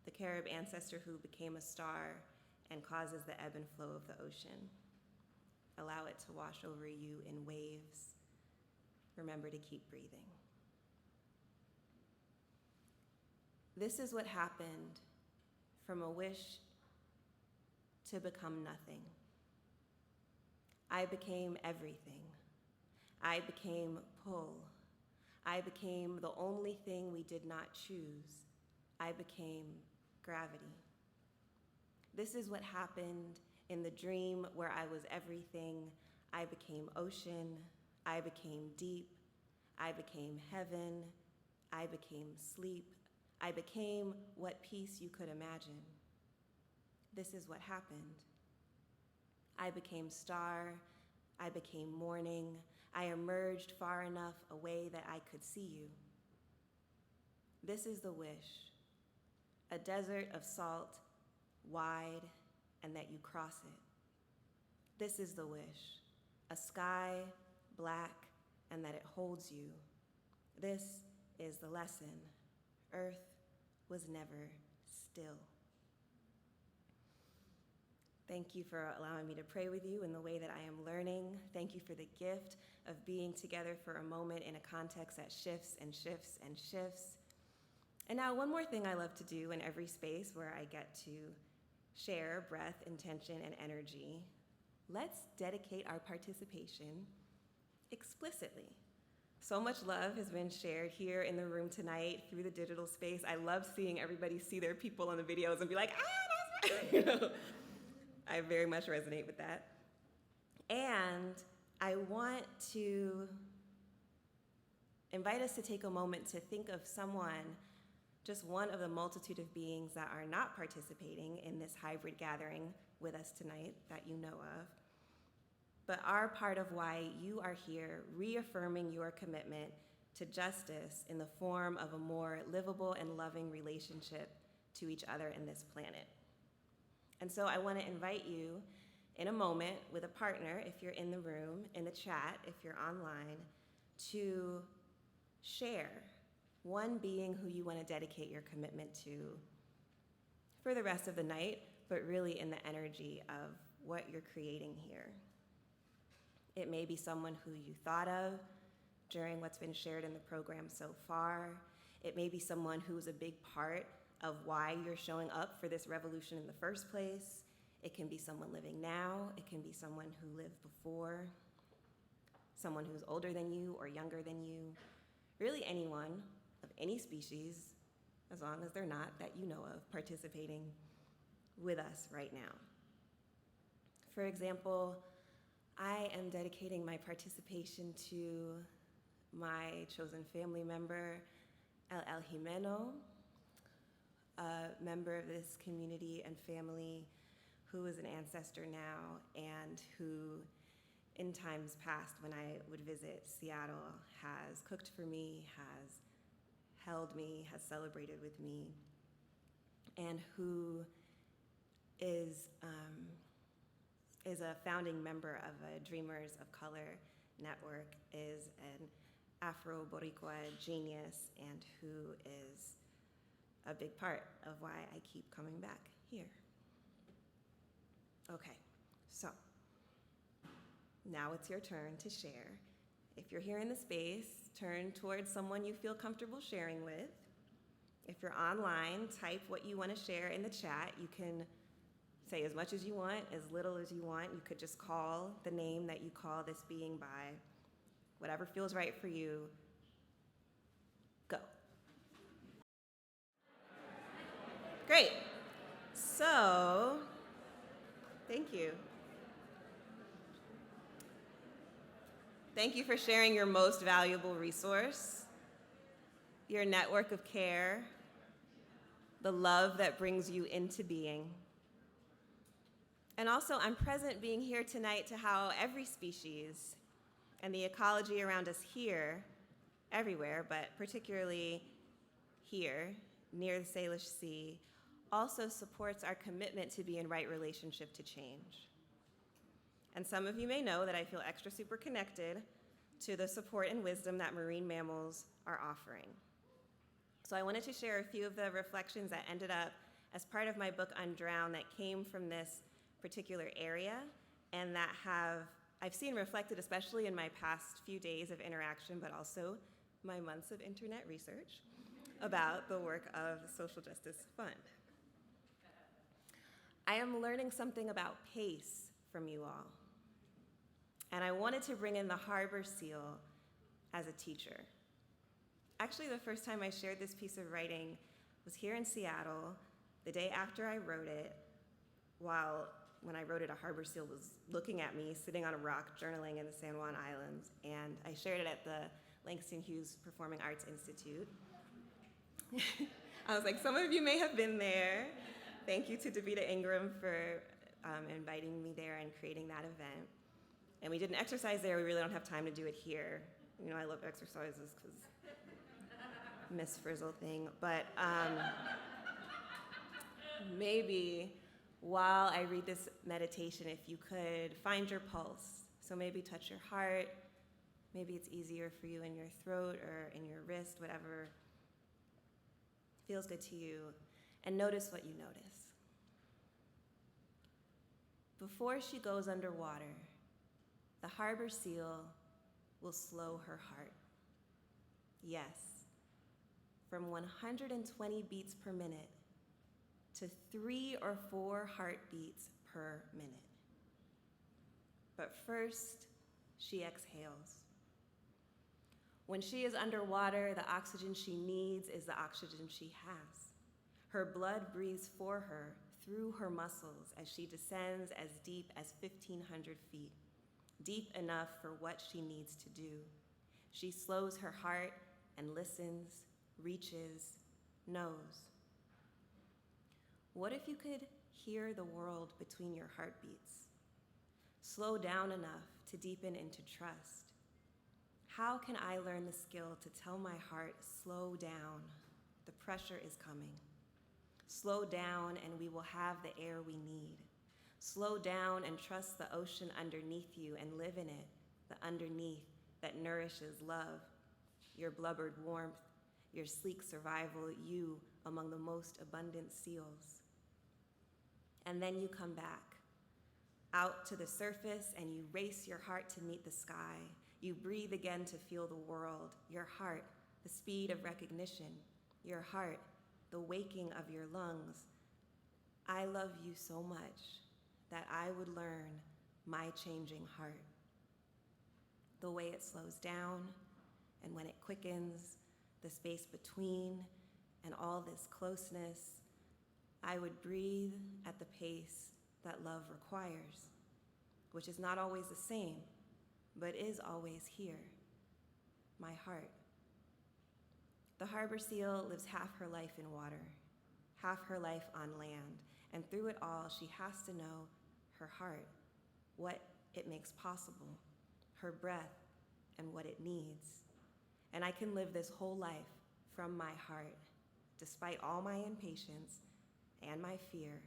S11: the Carib ancestor who became a star and causes the ebb and flow of the ocean. Allow it to wash over you in waves. Remember to keep breathing. This is what happened from a wish to become nothing. I became everything. I became pull. I became the only thing we did not choose. I became gravity. This is what happened in the dream where I was everything. I became ocean. I became deep. I became heaven. I became sleep. I became what peace you could imagine. This is what happened. I became star. I became morning. I emerged far enough away that I could see you. This is the wish. A desert of salt, wide, and that you cross it. This is the wish. A sky, black, and that it holds you. This is the lesson. Earth was never still. Thank you for allowing me to pray with you in the way that I am learning. Thank you for the gift of being together for a moment in a context that shifts and shifts and shifts. And now one more thing I love to do in every space where I get to share breath, intention, and energy. Let's dedicate our participation explicitly. So much love has been shared here in the room tonight through the digital space. I love seeing everybody see their people on the videos and be like, that's right. You know? I very much resonate with that. And I want to invite us to take a moment to think of someone, just one of the multitude of beings that are not participating in this hybrid gathering with us tonight that you know of, but are part of why you are here, reaffirming your commitment to justice in the form of a more livable and loving relationship to each other and this planet. And so I want to invite you in a moment with a partner, if you're in the room, in the chat, if you're online, to share one being who you want to dedicate your commitment to for the rest of the night, but really in the energy of what you're creating here. It may be someone who you thought of during what's been shared in the program so far. It may be someone who's a big part of why you're showing up for this revolution in the first place. It can be someone living now. It can be someone who lived before, someone who's older than you or younger than you, really anyone of any species, as long as they're not that you know of, participating with us right now. For example, I am dedicating my participation to my chosen family member, El Jimeno, a member of this community and family who is an ancestor now and who in times past when I would visit Seattle has cooked for me, has held me, has celebrated with me, and who is a founding member of a Dreamers of Color network, is an Afro-Boricua genius, and who is a big part of why I keep coming back here. Okay, so now it's your turn to share. If you're here in the space, turn towards someone you feel comfortable sharing with. If you're online, type what you want to share in the chat. You can say as much as you want, as little as you want. You could just call the name that you call this being by. Whatever feels right for you, go. Great. So, thank you. Thank you for sharing your most valuable resource, your network of care, the love that brings you into being. And also, I'm present being here tonight to how every species and the ecology around us here, everywhere, but particularly here, near the Salish Sea, also supports our commitment to be in right relationship to change. And some of you may know that I feel extra super connected to the support and wisdom that marine mammals are offering. So I wanted to share a few of the reflections that ended up as part of my book Undrowned that came from this particular area and that I've seen reflected especially in my past few days of interaction, but also my months of internet research. about the work of the Social Justice Fund. I am learning something about pace from you all. And I wanted to bring in the Harbor Seal as a teacher. Actually, the first time I shared this piece of writing was here in Seattle, the day after I wrote it, when I wrote it, a harbor seal was looking at me, sitting on a rock, journaling in the San Juan Islands, and I shared it at the Langston Hughes Performing Arts Institute. I was like, some of you may have been there. Thank you to Davita Ingram for inviting me there and creating that event. And we did an exercise there. We really don't have time to do it here. You know, I love exercises because Miss Frizzle thing, but maybe while I read this meditation, if you could find your pulse. So maybe touch your heart. Maybe it's easier for you in your throat or in your wrist, whatever feels good to you, and notice what you notice. Before she goes underwater, the harbor seal will slow her heart. Yes, from 120 beats per minute to 3 or 4 heartbeats per minute. But first, she exhales. When she is underwater, the oxygen she needs is the oxygen she has. Her blood breathes for her through her muscles as she descends as deep as 1,500 feet, deep enough for what she needs to do. She slows her heart and listens, reaches, knows. What if you could hear the world between your heartbeats? Slow down enough to deepen into trust. How can I learn the skill to tell my heart, slow down, the pressure is coming. Slow down and we will have the air we need. Slow down and trust the ocean underneath you and live in it, the underneath that nourishes love, your blubbered warmth, your sleek survival, you among the most abundant seals. And then you come back, out to the surface, and you race your heart to meet the sky. You breathe again to feel the world, your heart, the speed of recognition, your heart, the waking of your lungs. I love you so much that I would learn my changing heart. The way it slows down, and when it quickens, the space between, and all this closeness, I would breathe at the pace that love requires, which is not always the same, but is always here, my heart. The harbor seal lives half her life in water, half her life on land, and through it all, she has to know her heart, what it makes possible, her breath, and what it needs. And I can live this whole life from my heart, despite all my impatience and my fear.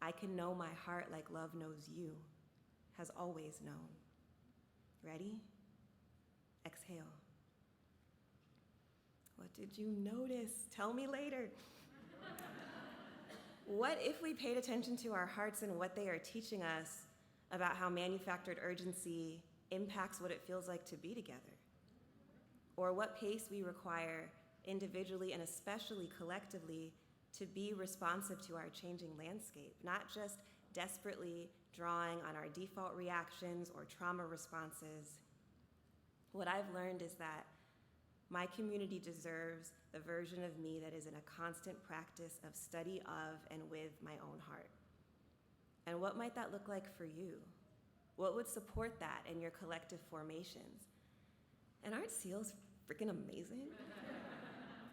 S11: I can know my heart like love knows you, has always known. Ready? Exhale. What did you notice? Tell me later. What if we paid attention to our hearts and what they are teaching us about how manufactured urgency impacts what it feels like to be together? Or what pace we require individually and especially collectively to be responsive to our changing landscape, not just desperately drawing on our default reactions or trauma responses. What I've learned is that my community deserves the version of me that is in a constant practice of study of and with my own heart. And what might that look like for you? What would support that in your collective formations? And aren't seals freaking amazing?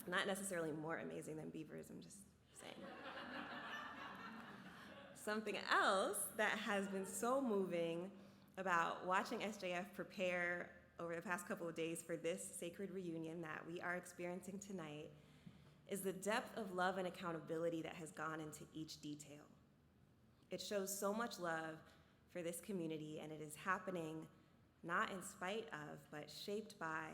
S11: Not necessarily more amazing than beavers, I'm just saying. Something else that has been so moving about watching SJF prepare over the past couple of days for this sacred reunion that we are experiencing tonight is the depth of love and accountability that has gone into each detail. It shows so much love for this community, and it is happening not in spite of, but shaped by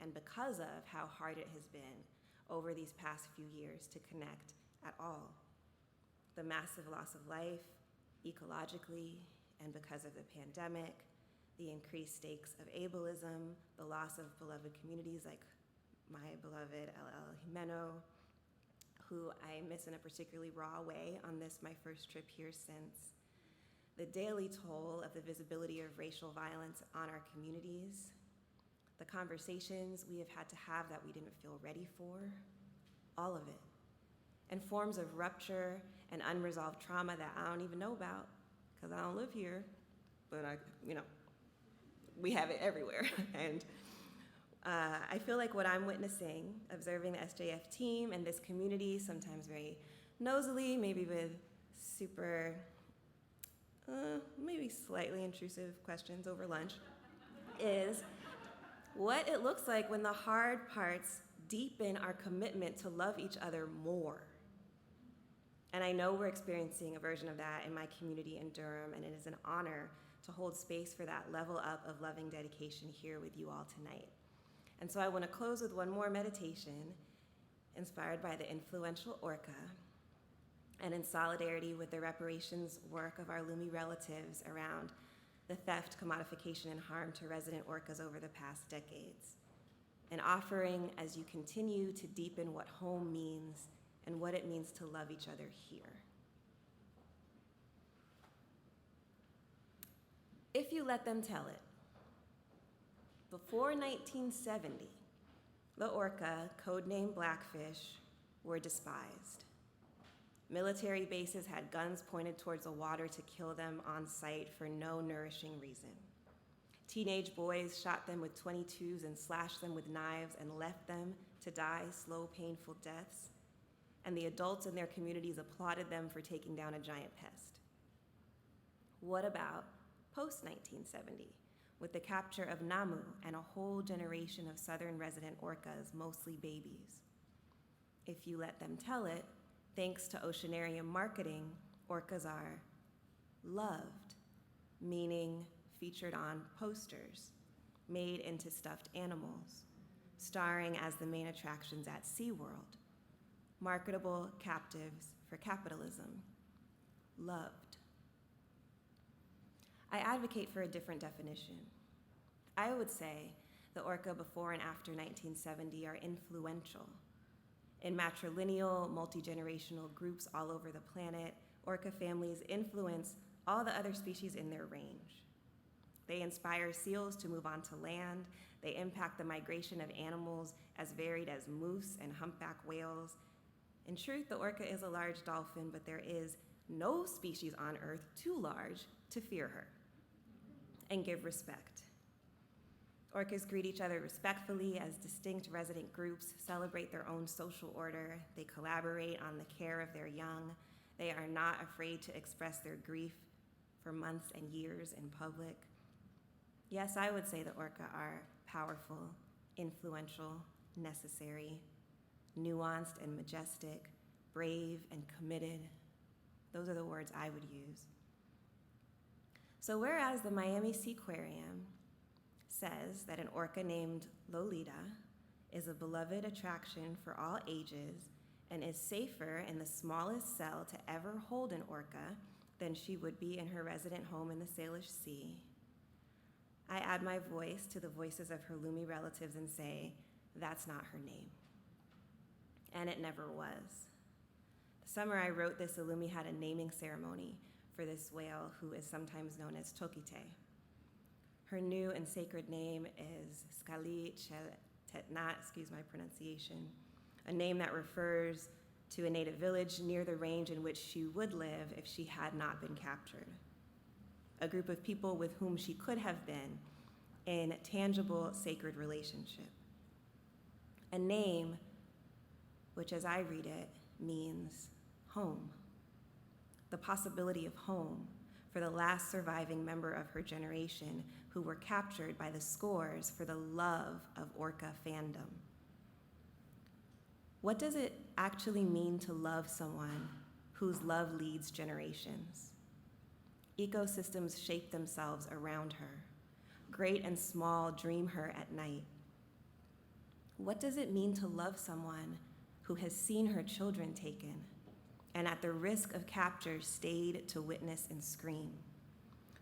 S11: and because of how hard it has been over these past few years to connect at all. The massive loss of life, ecologically, and because of the pandemic, the increased stakes of ableism, the loss of beloved communities like my beloved LL Jimeno, who I miss in a particularly raw way on this, my first trip here since. The daily toll of the visibility of racial violence on our communities, the conversations we have had to have that we didn't feel ready for, all of it. And forms of rupture and unresolved trauma that I don't even know about because I don't live here, but we have it everywhere. And I feel like what I'm witnessing, observing the SJF team and this community, sometimes very nosily, maybe with super, maybe slightly intrusive questions over lunch, is what it looks like when the hard parts deepen our commitment to love each other more. And I know we're experiencing a version of that in my community in Durham, and it is an honor to hold space for that level up of loving dedication here with you all tonight. And so I want to close with one more meditation inspired by the influential Orca and in solidarity with the reparations work of our Lumi relatives around the theft, commodification, and harm to resident Orcas over the past decades. An offering as you continue to deepen what home means and what it means to love each other here. If you let them tell it. Before 1970, the Orca, codenamed Blackfish, were despised. Military bases had guns pointed towards the water to kill them on sight for no nourishing reason. Teenage boys shot them with .22s and slashed them with knives and left them to die slow, painful deaths. And the adults in their communities applauded them for taking down a giant pest. What about post-1970, with the capture of Namu and a whole generation of southern resident Orcas, mostly babies? If you let them tell it, thanks to oceanarium marketing, Orcas are loved, meaning featured on posters, made into stuffed animals, starring as the main attractions at SeaWorld, marketable captives for capitalism, loved. I advocate for a different definition. I would say the Orca before and after 1970 are influential. In matrilineal, multi-generational groups all over the planet, Orca families influence all the other species in their range. They inspire seals to move onto land. They impact the migration of animals as varied as moose and humpback whales. In truth, the orca is a large dolphin, but there is no species on Earth too large to fear her and give respect. Orcas greet each other respectfully as distinct resident groups, celebrate their own social order. They collaborate on the care of their young. They are not afraid to express their grief for months and years in public. Yes, I would say the orca are powerful, influential, necessary, nuanced and majestic, brave and committed. Those are the words I would use. So whereas the Miami Seaquarium says that an orca named Lolita is a beloved attraction for all ages and is safer in the smallest cell to ever hold an orca than she would be in her resident home in the Salish Sea, I add my voice to the voices of her Lumi relatives and say, that's not her name. And it never was. The summer I wrote this, Lumi had a naming ceremony for this whale who is sometimes known as Tokite. Her new and sacred name is Skali Tetnat, excuse my pronunciation, a name that refers to a native village near the range in which she would live if she had not been captured. A group of people with whom she could have been in tangible, sacred relationship. A name which, as I read it, means home. The possibility of home for the last surviving member of her generation who were captured by the scores for the love of orca fandom. What does it actually mean to love someone whose love leads generations? Ecosystems shape themselves around her. Great and small dream her at night. What does it mean to love someone who has seen her children taken and at the risk of capture stayed to witness and scream?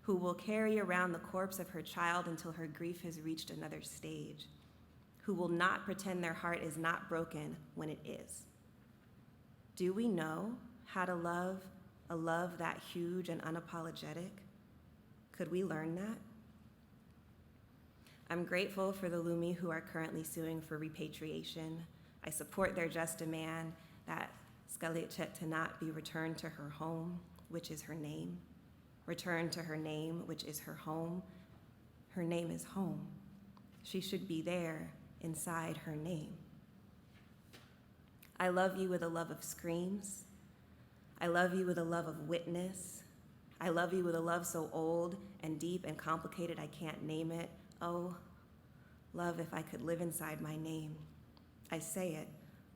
S11: Who will carry around the corpse of her child until her grief has reached another stage? who will not pretend their heart is not broken when it is. Do we know how to love a love that huge and unapologetic? Could we learn that? I'm grateful for the Lumi who are currently suing for repatriation. I support their just demand that Skalicet to not be returned to her home, which is her name. Returned to her name, which is her home. Her name is home. She should be there inside her name. I love you with a love of screams. I love you with a love of witness. I love you with a love so old and deep and complicated I can't name it. Oh, love, if I could live inside my name. I say it,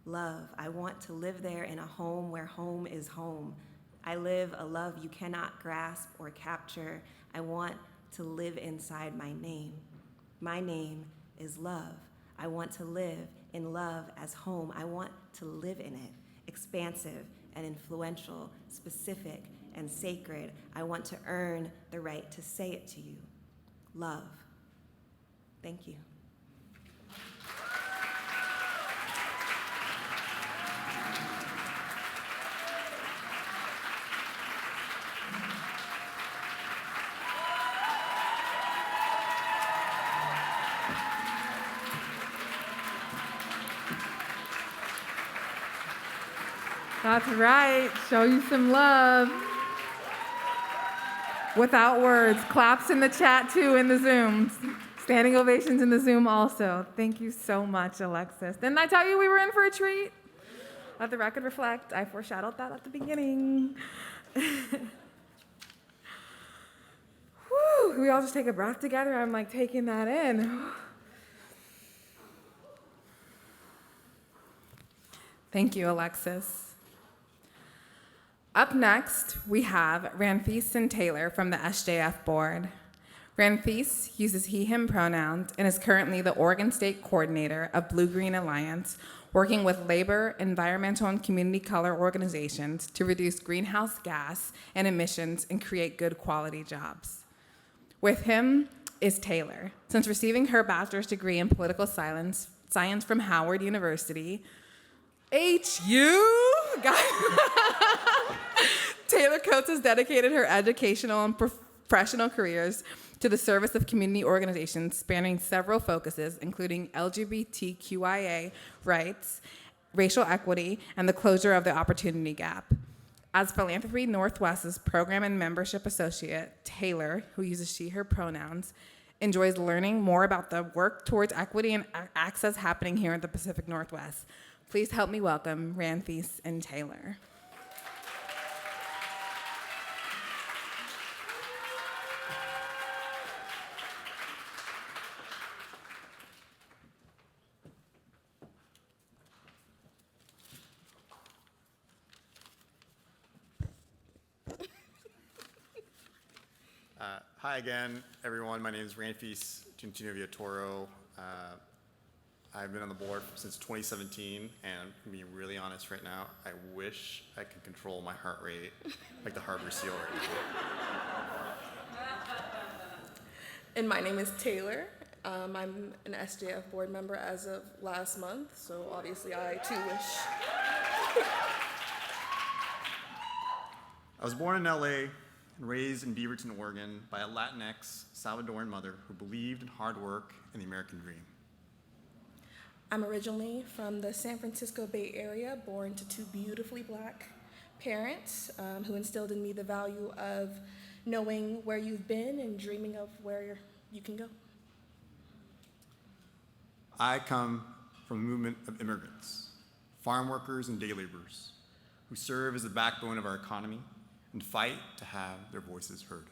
S11: love. I want to live there in a home where home is home. I live a love you cannot grasp or capture. I want to live inside my name. My name is love. I want to live in love as home. I want to live in it, expansive and influential, specific and sacred. I want to earn the right to say it to you. Love. Thank you.
S2: That's right. Show you some love. Without words. Claps in the chat too in the Zoom. Standing ovations in the Zoom also. Thank you so much, Alexis. Didn't I tell you we were in for a treat? Let the record reflect. I foreshadowed that at the beginning. Whew. Can we all just take a breath together? I'm like taking that in. Thank you, Alexis. Up next, we have Ranfis and Taylor from the SJF board. Ranfis uses he, him pronouns and is currently the Oregon State Coordinator of Blue Green Alliance, working with labor, environmental, and community color organizations to reduce greenhouse gas and emissions and create good quality jobs. With him is Taylor. Since receiving her bachelor's degree in political science from Howard University, HU, Taylor Coates has dedicated her educational and professional careers to the service of community organizations spanning several focuses, including LGBTQIA rights, racial equity, and the closure of the opportunity gap. As Philanthropy Northwest's program and membership associate, Taylor, who uses she, her pronouns, enjoys learning more about the work towards equity and access happening here in the Pacific Northwest. Please help me welcome Ranfis and Taylor.
S12: Hi again, everyone. My name is Ranfis Toro. I've been on the board since 2017, and I'm being really honest right now. I wish I could control my heart rate like the Harbor Seal right now.
S13: And my name is Taylor. I'm an SJF board member as of last month, so obviously I too wish.
S12: I was born in LA and raised in Beaverton, Oregon by a Latinx Salvadoran mother who believed in hard work and the American dream.
S13: I'm originally from the San Francisco Bay Area, born to two beautifully Black parents who instilled in me the value of knowing where you've been and dreaming of where you can go.
S12: I come from a movement of immigrants, farm workers and day laborers, who serve as the backbone of our economy and fight to have their voices heard.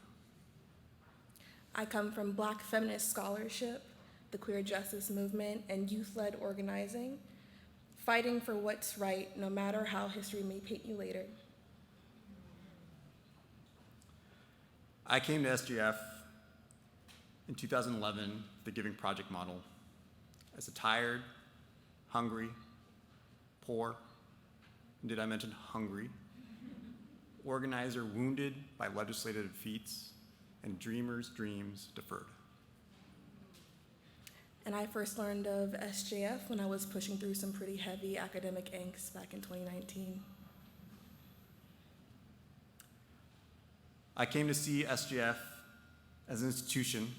S13: I come from Black feminist scholarship, the queer justice movement, and youth-led organizing, fighting for what's right, no matter how history may paint you later.
S12: I came to SJF in 2011, the Giving Project model, as a tired, hungry, poor, and did I mention hungry, organizer wounded by legislative defeats and dreamers' dreams deferred.
S13: And I first learned of SJF when I was pushing through some pretty heavy academic angst back in 2019.
S12: I came to see SJF as an institution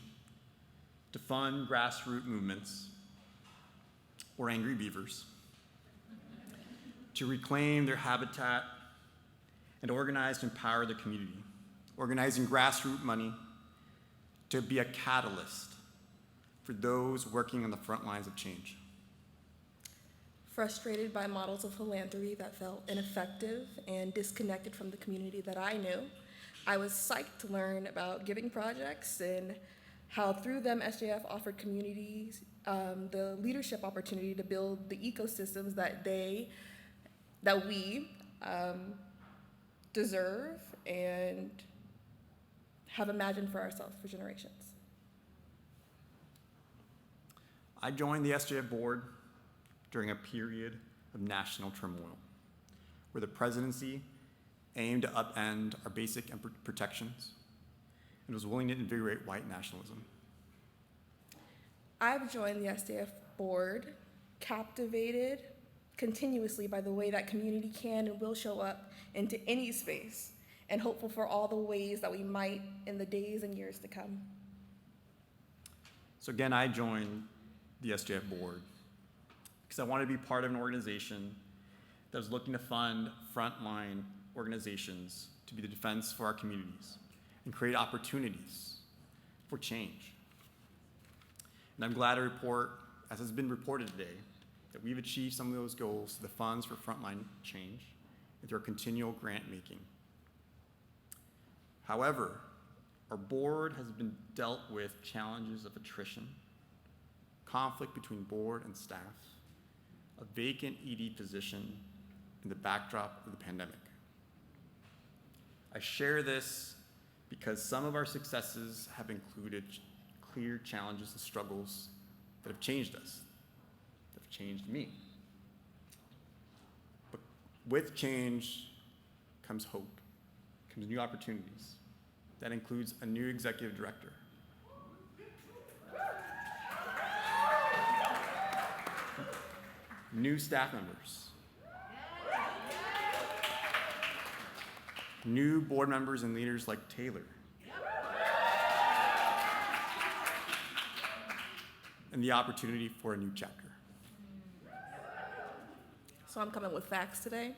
S12: to fund grassroots movements, or angry beavers, to reclaim their habitat and organize to empower their community, organizing grassroots money to be a catalyst for those working on the front lines of change.
S13: Frustrated by models of philanthropy that felt ineffective and disconnected from the community that I knew, I was psyched to learn about giving projects and how through them SJF offered communities the leadership opportunity to build the ecosystems that we deserve and have imagined for ourselves for generations.
S12: I joined the SJF board during a period of national turmoil, where the presidency aimed to upend our basic protections and was willing to invigorate white nationalism.
S13: I've joined the SJF board, captivated continuously by the way that community can and will show up into any space, and hopeful for all the ways that we might in the days and years to come.
S12: So again, I joined the SJF board because I wanted to be part of an organization that was looking to fund frontline organizations to be the defense for our communities and create opportunities for change. And I'm glad to report, as has been reported today, that we've achieved some of those goals through the funds for frontline change and through our continual grant making. However, our board has been dealt with challenges of attrition, conflict between board and staff, a vacant ED position in the backdrop of the pandemic. I share this because some of our successes have included clear challenges and struggles that have changed us, that have changed me. But with change comes hope, comes new opportunities. That includes a new executive director. New staff members. New board members and leaders like Taylor. And the opportunity for a new chapter.
S13: So I'm coming with facts today.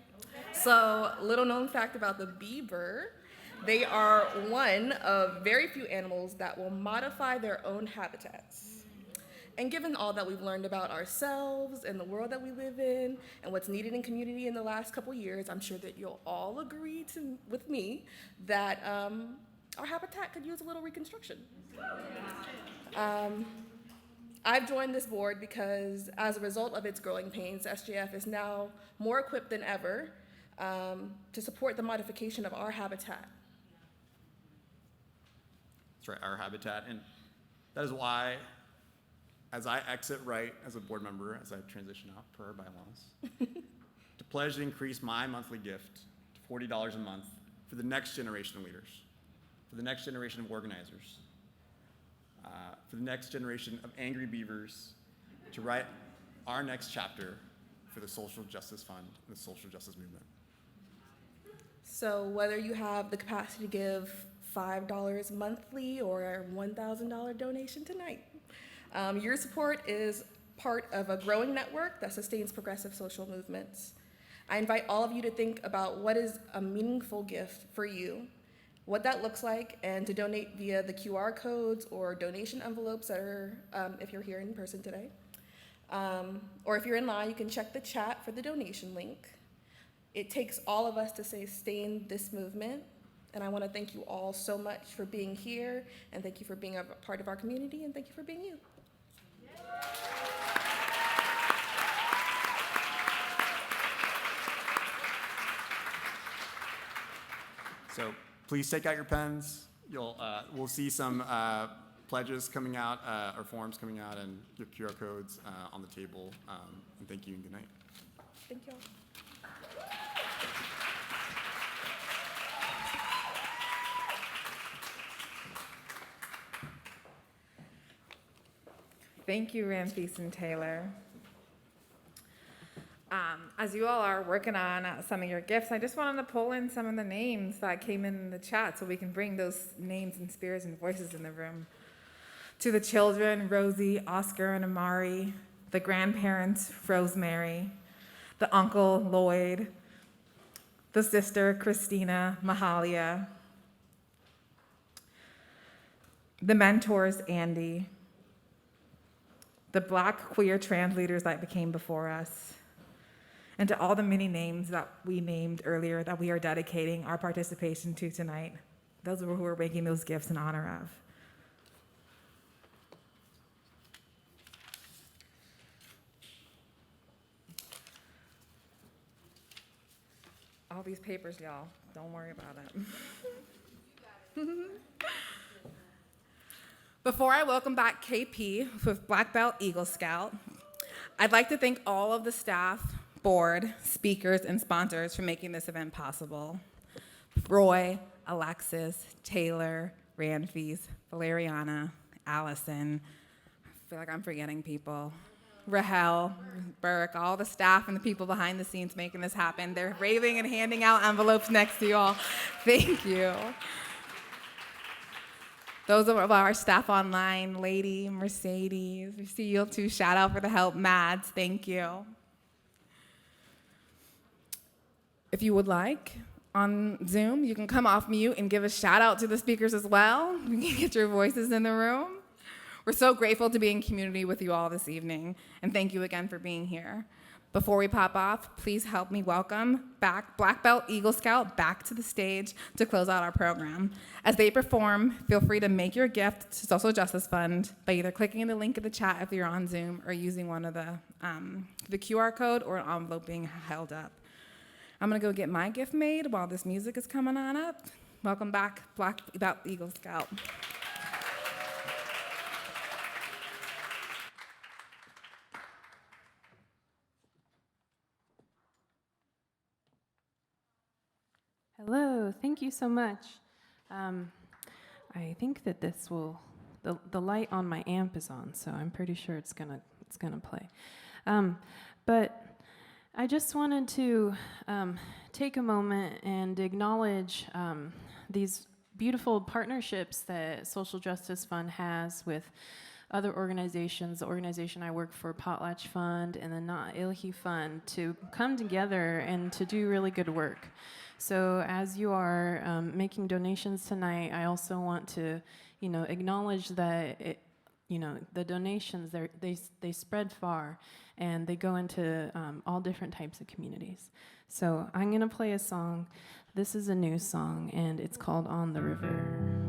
S13: So, little known fact about the beaver, they are one of very few animals that will modify their own habitats. And given all that we've learned about ourselves and the world that we live in and what's needed in community in the last couple years, I'm sure that you'll all agree with me that our habitat could use a little reconstruction. I've joined this board because as a result of its growing pains, SJF is now more equipped than ever to support the modification of our habitat.
S12: That's right, our habitat. And that is why, as I exit right as a board member, as I transition out per our bylaws, to pledge to increase my monthly gift to $40 a month for the next generation of leaders, for the next generation of organizers, for the next generation of angry beavers, to write our next chapter for the Social Justice Fund and the social justice movement.
S13: So whether you have the capacity to give $5 monthly or a $1,000 donation tonight, your support is part of a growing network that sustains progressive social movements. I invite all of you to think about what is a meaningful gift for you, what that looks like, and to donate via the QR codes or donation envelopes that are, if you're here in person today. Or if you're in line, you can check the chat for the donation link. It takes all of us to sustain this movement, and I want to thank you all so much for being here, and thank you for being a part of our community, and thank you for being you.
S12: So please take out your pens. We'll see some pledges coming out, or forms coming out, and your QR codes on the table. And thank you and good night.
S13: Thank you all.
S2: Thank you, Ramses and Taylor. As you all are working on some of your gifts, I just wanted to pull in some of the names that came in the chat so we can bring those names and spirits and voices in the room. To the children, Rosie, Oscar, and Amari, the grandparents, Rosemary, the uncle, Lloyd, the sister, Christina, Mahalia, the mentors, Andy, the Black queer trans leaders that became before us, and to all the many names that we named earlier that we are dedicating our participation to tonight, those who are making those gifts in honor of. All these papers, y'all, don't worry about it. Before I welcome back KP with Black Belt Eagle Scout, I'd like to thank all of the staff, board, speakers, and sponsors for making this event possible. Roy, Alexis, Taylor, Ranfis, Valeriana, Allison, I feel like I'm forgetting people. Rahel, Burke, all the staff and the people behind the scenes making this happen. They're raving and handing out envelopes next to you all. Thank you. Those of our staff online, Lady, Mercedes, we see you too. Shout out for the help, Mads, thank you. If you would like, on Zoom, you can come off mute and give a shout out to the speakers as well. We can get your voices in the room. We're so grateful to be in community with you all this evening, and thank you again for being here. Before we pop off, please help me welcome back Black Belt Eagle Scout back to the stage to close out our program. As they perform, feel free to make your gift to Social Justice Fund by either clicking the link in the chat if you're on Zoom or using one of the QR code or an envelope being held up. I'm gonna go get my gift made while this music is coming on up. Welcome back, Black Belt Eagle Scout.
S4: Hello, thank you so much. I think that this will, the light on my amp is on, so I'm pretty sure it's gonna play. But I just wanted to take a moment and acknowledge these beautiful partnerships that Social Justice Fund has with other organizations, the organization I work for, Potlatch Fund, and the Not Ilhi Fund, to come together and to do really good work. So as you are making donations tonight, I also want to, acknowledge that the donations, they spread far, and they go into all different types of communities. So I'm gonna play a song. This is a new song, and it's called On the River.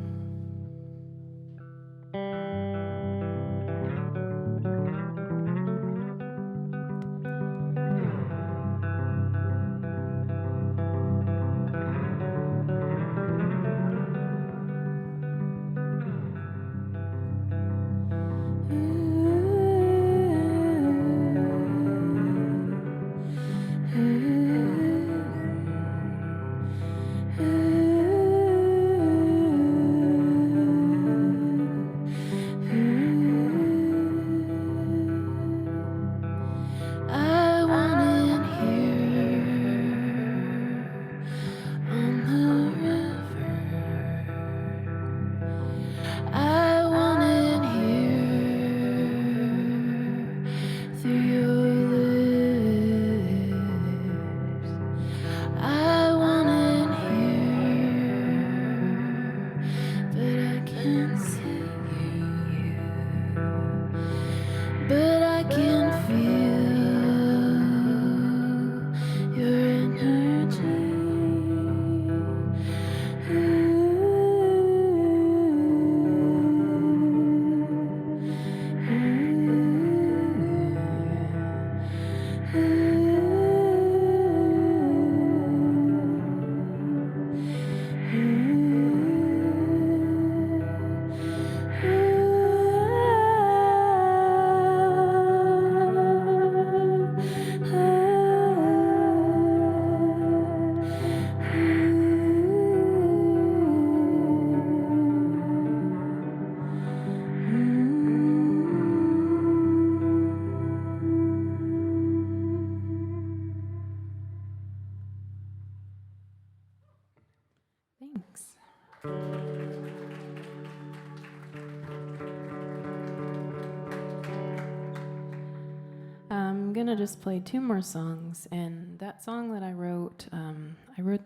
S4: I'm gonna just play 2 more songs, and that song that I wrote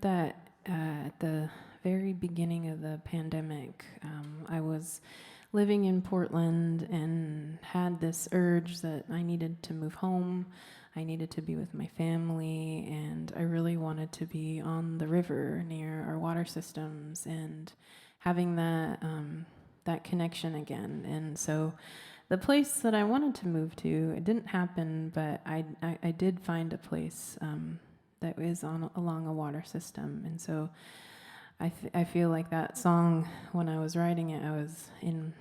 S4: that at the very beginning of the pandemic. I was living in Portland and had this urge that I needed to move home. I needed to be with my family, and I really wanted to be on the river near our water systems and having that connection again. And so the place that I wanted to move to, it didn't happen, but I did find a place that is along a water system. And so I feel like that song, when I was writing it, I was in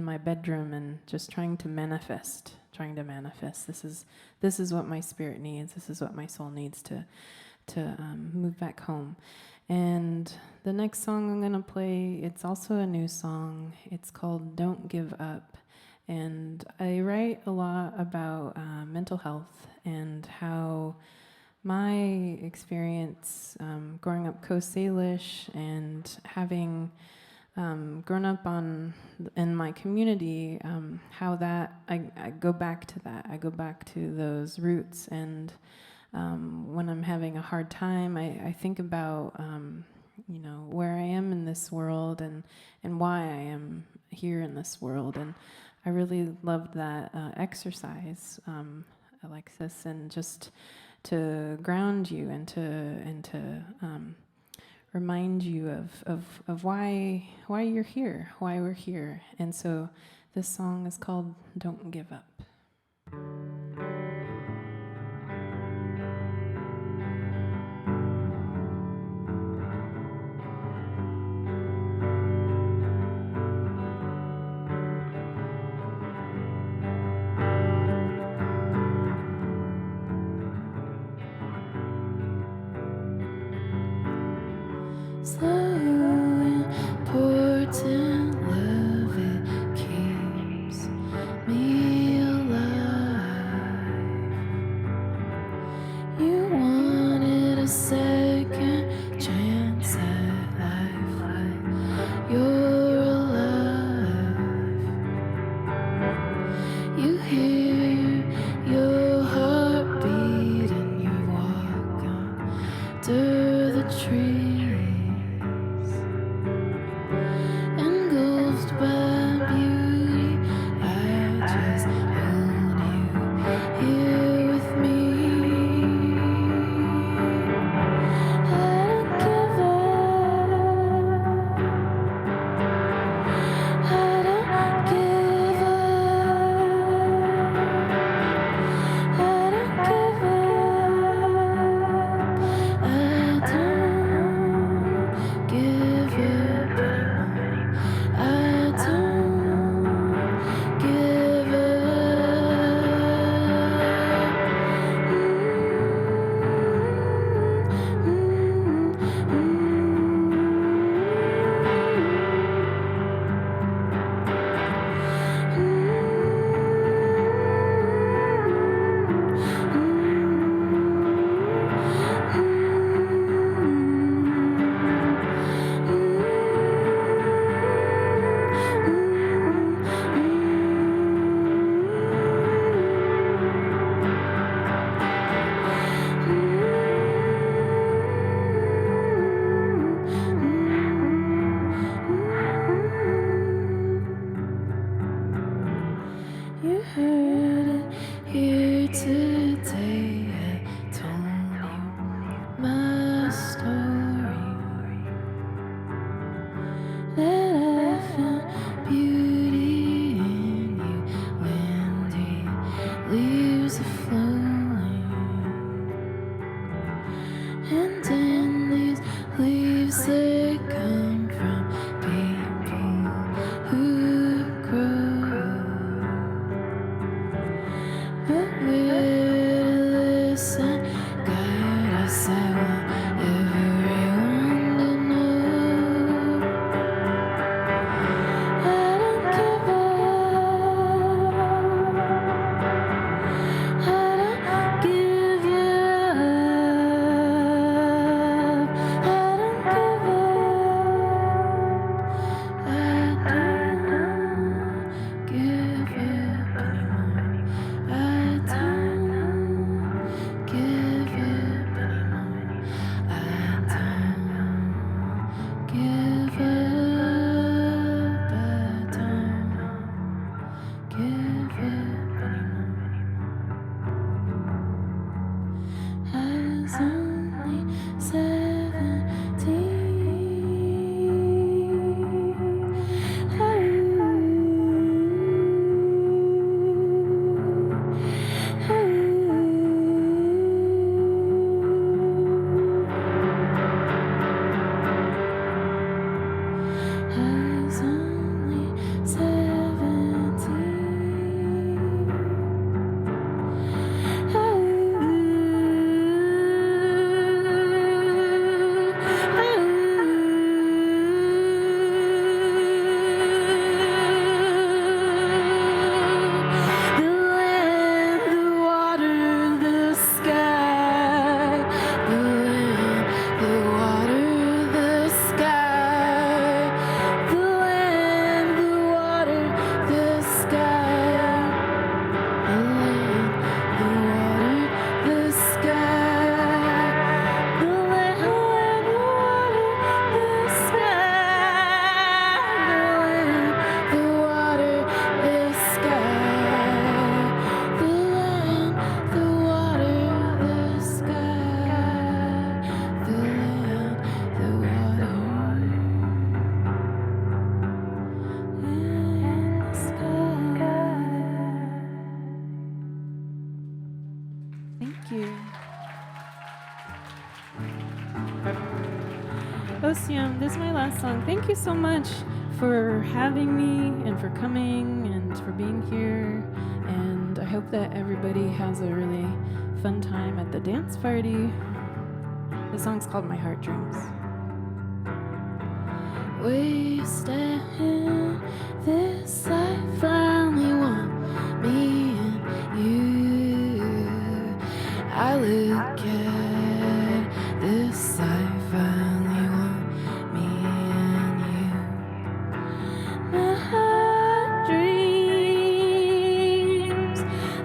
S4: my bedroom and just trying to manifest. This is what my spirit needs. This is what my soul needs to move back home. And the next song I'm gonna play, it's also a new song. It's called "Don't Give Up." And I write a lot about mental health and how my experience growing up Coast Salish and having grown up in my community, how that I go back to that. I go back to those roots, and when I'm having a hard time, I think about where I am in this world and why I am here in this world. And I really loved that exercise, Alexis, and just to ground you and to remind you of why you're here, why we're here. And so this song is called "Don't Give Up." So important, love, it keeps me alive. You wanted a second chance at life, you're alive. You hear your heartbeat and you walk under the tree. Engulfed by beauty, I just hold you here with me. I don't give up. I don't give up. I don't give up. I don't give up anymore. I don't give up. You heard it here today. I told you my story. That I found beauty in you. Windy leaves are flowing, and in these leaves they come from people who grow. But where Osium, this is my last song. Thank you so much for having me and for coming and for being here. And I hope that everybody has a really fun time at the dance party. The song's called My Heart Dreams. Wasted in this life, I only want me and you. I look at this life, I only want me and you. My heart dreams,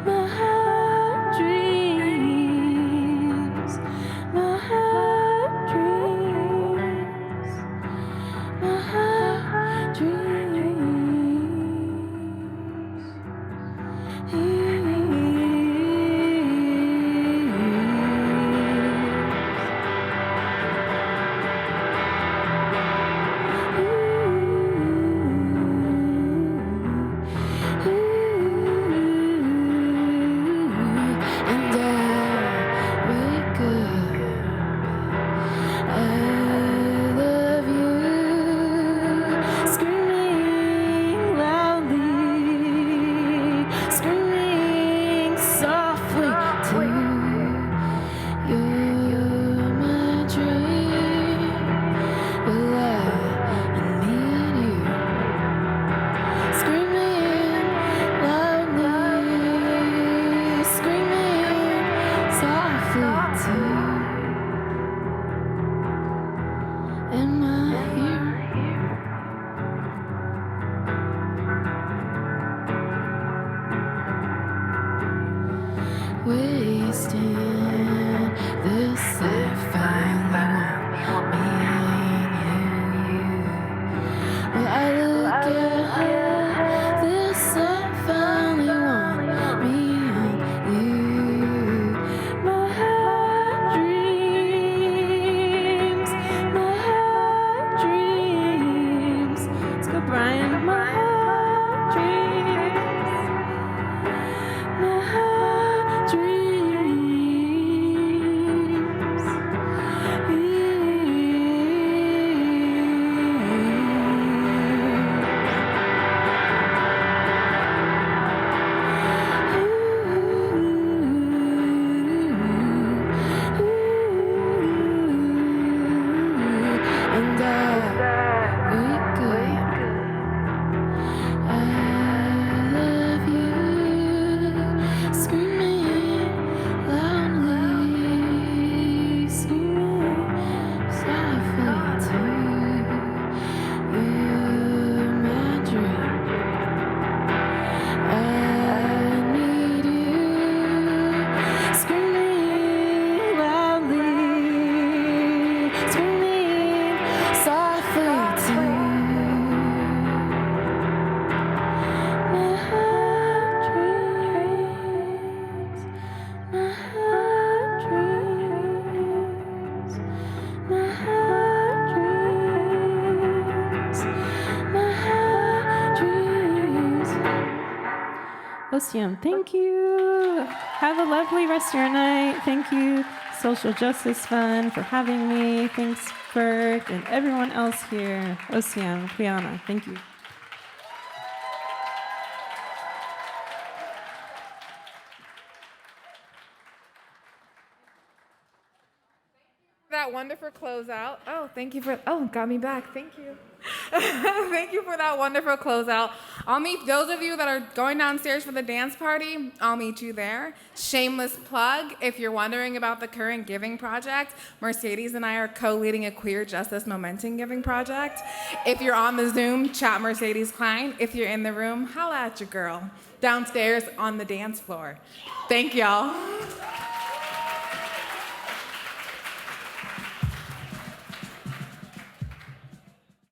S4: my heart dreams, my heart dreams, my heart dreams. And I wake up, I love you, screaming loudly, screaming softly too. You're my dream, well I need you, screaming loudly, screaming softly too. In my ear. Wasting this life, I only want me and you. Well, I look at this life, I only want me and you. My heart dreams, my heart dreams. Let's go, Brian. My heart dreams, my heart dreams. And I wake up, I love you, screaming loudly, screaming softly too. You're my dream, I need you, screaming loudly, screaming softly too. My heart dreams, my heart dreams, my heart dreams, my heart dreams. Osium, thank you. Have a lovely rest of your night. Thank you, Social Justice Fund, for having me. Thanks, Bert, and everyone else here. Osium, Quiana, thank you.
S2: That wonderful closeout. Oh, thank you for, oh, got me back. Thank you. Thank you for that wonderful closeout. I'll meet those of you that are going downstairs for the dance party. I'll meet you there. Shameless plug, if you're wondering about the current giving project, Mercedes and I are co-leading a queer justice momentum giving project. If you're on the Zoom, chat Mercedes Klein. If you're in the room, holla at your girl. Downstairs on the dance floor. Thank y'all.